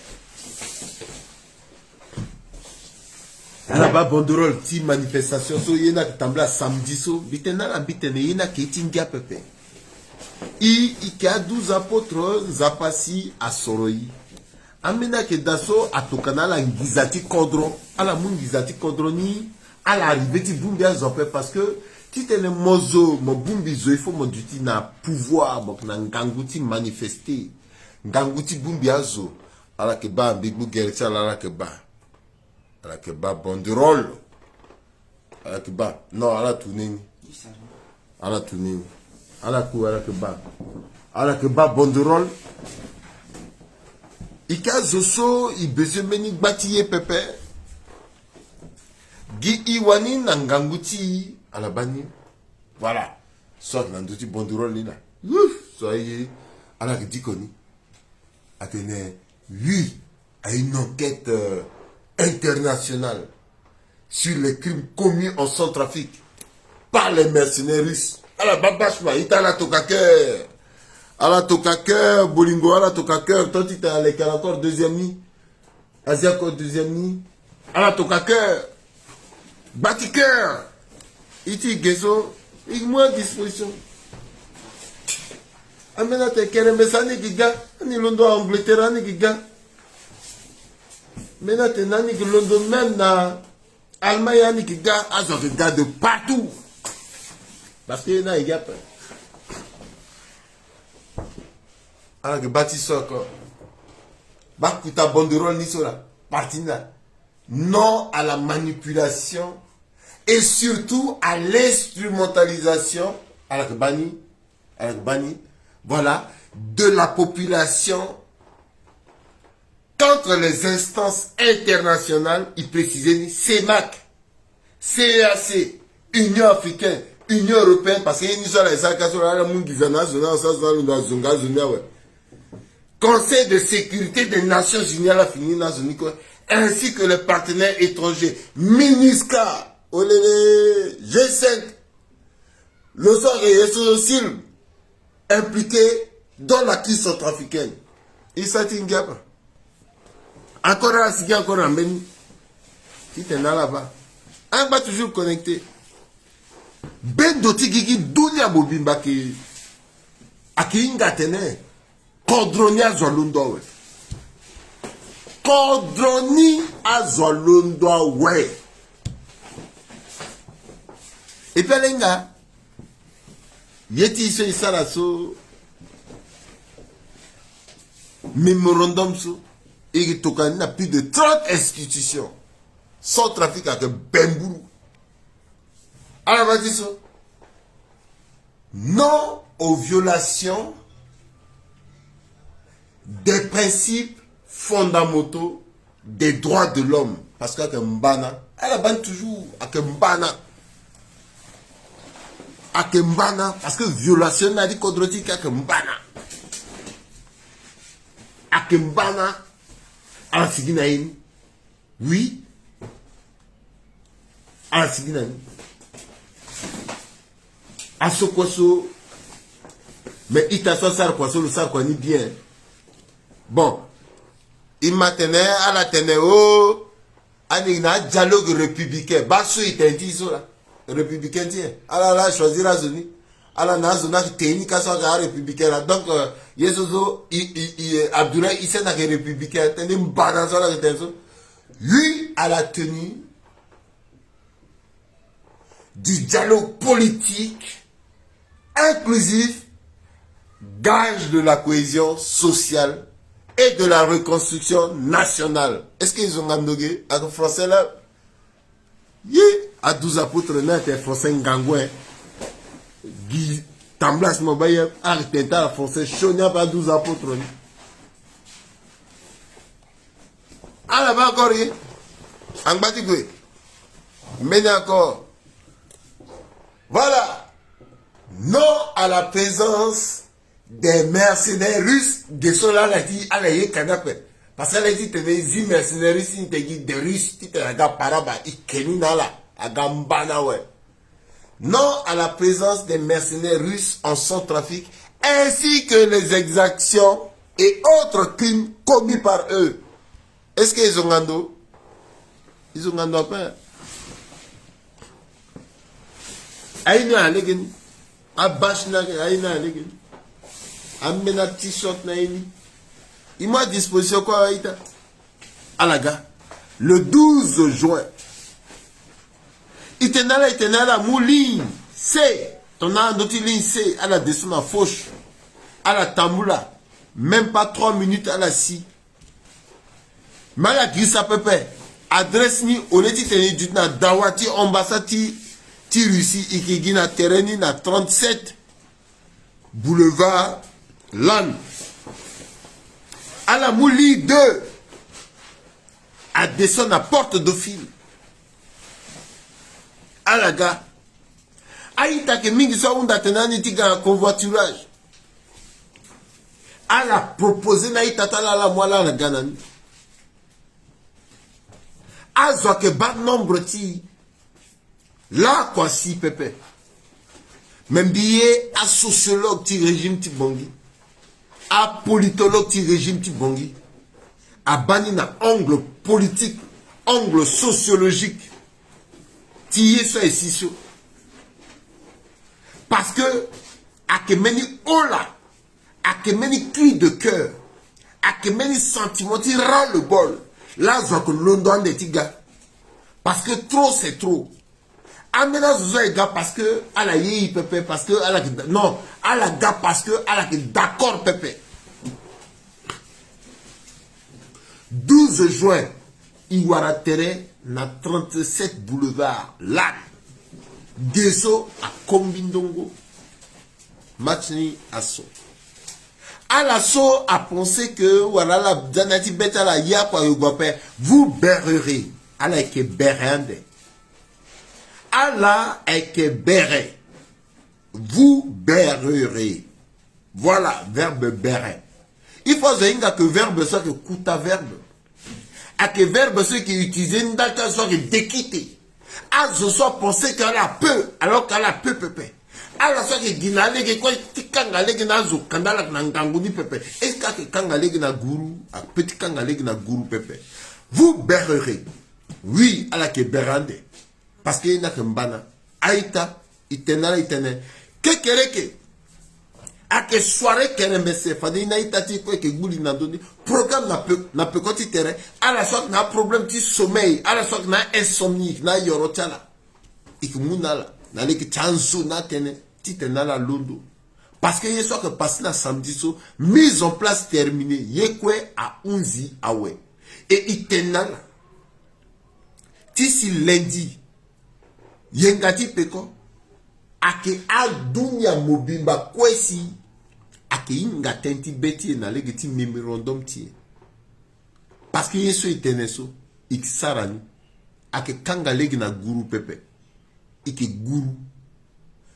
à la bas banderole ti manifestation so yena qui tambla samedi so bitena la bitene yena qui est ingia pepe i qui a 12 apôtres zapasi à Soroi amena que daso atokana la ngizati kodro à la mungizati kodroni à l'arrivée ti bumbia zope parce que si tu es mozo, mon bumbizo, il faut mon duty na pouvoir, mon ngangouti manifester. Ngangouti bumbiazo. ala ke ba big book gerti ala ke ba banderole ala ke ba non ala tunini ala tunini ala ke ba banderole ika zoso i besoin meni batiye pepe gi iwani na nganguti ala bani voilà soit na nduti banderole ni là soyez ala ke dikoni atene oui à une enquête internationale sur les crimes commis en Centrafrique par les mercenaires russes. À la babachma, il t'a la tokake. ala toka cœur bolingo ala toka cœur toi tu t'as les encore deuxième nuit Asia encore deuxième nuit ala toka cœur bati cœur iti geso il moins disposition amena te kerembesani giga ni londo Angleterre ni giga mena te nani ki londo même na Allemagne ni giga azo giga de partout parce que na il y a pas alors que bâtisseur encore bakuta banderole ni sola parti là non à la manipulation et surtout à l'instrumentalisation alors que bani voilà de la population contre les instances internationales il précisait CEMAC CEAC Union africaine Union européenne parce que nous sommes les Conseil de sécurité des Nations Unies à la fini ainsi que les partenaires étrangers MINUSCA G5 le soir et aussi impliqués dans la crise centrafricaine. Il s'agit encore à Sigui, encore en Béni. Si tu es là-bas, on va toujours connecté. Ben doti gigi dunia bobimba ki akinga tene kodroni azolundo we. Kodroni azolundo we. Et puis les gars, yeti iso isara so mémorandum so et tokani na plus de 30 institutions sans trafic avec Bembourou. Alors, non aux violations des principes fondamentaux des droits de l'homme. Parce que Mbana, elle a ban toujours avec Mbana. Avec Mbana, parce que violation n'a dit kodrotique avec Mbana. Avec Mbana, à la Siginaïne. Oui. À la Siginaïne. À ce quoi mais il t'a ça quoi le ça quoi ni bien bon il m'a tenu à la tenue oh à dialogue républicain basso il t'a dit ça républicain tiens alors là choisir la zone à la zone technique à ça républicain là donc yesozo Abdoulaye il s'est dans républicain tenez balance là lui à la tenue du dialogue politique inclusif, gage de la cohésion sociale et de la reconstruction nationale. Est-ce qu'ils ont gagné avec le français là? Oui, à 12 apôtres, là, c'est français ngangouin. Guy Tamblas Mobaye, arrêtez le français, chonia pas 12 apôtres. Ah là-bas encore, en bas du mais encore. Voilà. Non à la présence des mercenaires russes de cela l'a dit à la Canapé. Parce qu'elle a dit que les mercenaires russes, ils te disent des Russes, ils te regardent par là-bas, ils kenina là, à Gambana, ouais. Non à la présence des mercenaires russes en Centrafrique, ainsi que les exactions et autres crimes commis par eux. Est-ce qu'ils ont gando? Ils ont gando à peine. Aïna Alegen. Abashna aïna alégé. Amena t-shirt naïni. Il m'a disposition quoi aïta. Alaga. Le 12 juin. Itenala moulin. C'est. Ton a notre ligne c'est à la descente à fauche. À la tamboula. Même pas 3 minutes à la si. Mala Grissa Pepe. Adresse ni oneti teni du na Dawati ambassade Russie ikigi na terrain na 37 boulevard Lan à la Mouli 2 à descendre à Porte Dauphine à la gare aïta ke mingi so unda tenani tiga convoiturage à la proposer na itatala la moala la ganani azo ke bad nombre ti là, quoi, si, Pépé. Même billet à sociologue, ti régime, ti bongi. A politologue ti régime ti bongi. A bani na angle politique, angle sociologique. Ti so et si so. Parce que a que meni ola, a que meni cri de cœur, a que meni sentiment ti rend le bol. Là, que London des tigas. Parce que trop c'est trop. Amena Zozo est gars parce que à la yé pépé parce que à la non à la gars parce que à la d'accord pépé. 12 juin, Iwara Tere na 37 boulevard là. Gesso à Kombindongo. Matchni Asso. À l'assaut a pensé que voilà la Danati Beta la ya quoi vous berrerez. À la que berrende. Allah est que berrer. Vous berrerez. Voilà, verbe berrer. Il faut que verbe soit que kuta verbe. À que verbe soit qui utilisé n'daka soit que déquité. À ce soit pensé qu'elle a peu, alors qu'elle a peu pépé. À la soit que ginale que quoi tikangale que nazo kandala n'anganguni pépé. Est-ce que kangale que na gourou, à petit kangale que na gourou pépé. Vous berrerez. Oui, à la que berrande. Parce qu'il n'y a qu'un bana. Aïta, itenala itene. Kekereke. A que soirée kerembese. Fadi na itati quoi que gouli na doni. Programme na peu quand terrain. À la sorte na problème ti sommeil. À la sorte na insomnie. Na yorotala. Ikmunala. Na leki chansu na tene. Ti tenala londo. Parce que yé soit que passe la samedi so. Mise en place terminée. Yé kwe a unzi awe. Et itenala. Ti si lundi. Yengati peko ake adunya mobimba kwesi ake inga tenti beti na legiti memorandum tie parce que yeso iteneso ikisarani ake kanga legi na guru pepe ike guru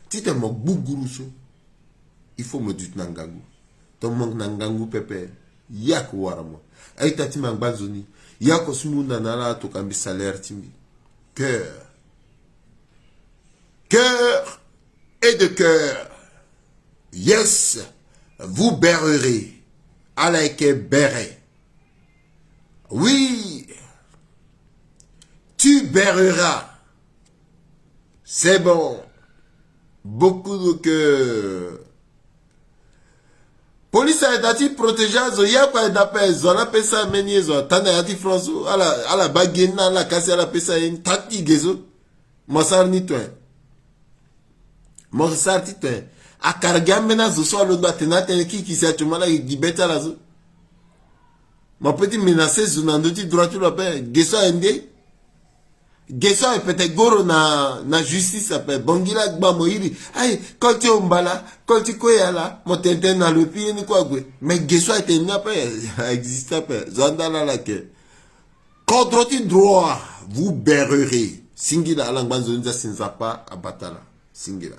tite mo guru so il faut me dit nangangu to mo nangangu pepe yak waramo ay tati mangbanzoni yako sumuna nala to kambi salaire timbi cœur cœur et de cœur. Yes, vous berrerez. Alaike berre. Oui, tu berreras. C'est bon. Beaucoup de cœur. Police a été protégée. Il y a pas d'appel. Zola pesa meniezo. Tana yati François. À la baguena, la casse à la pesa. Tati gezo. Mosar ni toi. Mon sartite a cargamena zo so lo doit tenate qui s'est tumala di beta la zo. Mon petit menacé zo nando ti droit tu la paix. Geso ende. Geso e pete goro na justice ape bongila gba moiri. Ay, kolti ombala, kolti koyala, mo tenten na le pied ni quoi gwe. Mais geso a été na paix existe ape. Zandala la ke. Contre ti droit, vous berrerez. Singila alangban zo nza sinzapa abatala. Singila.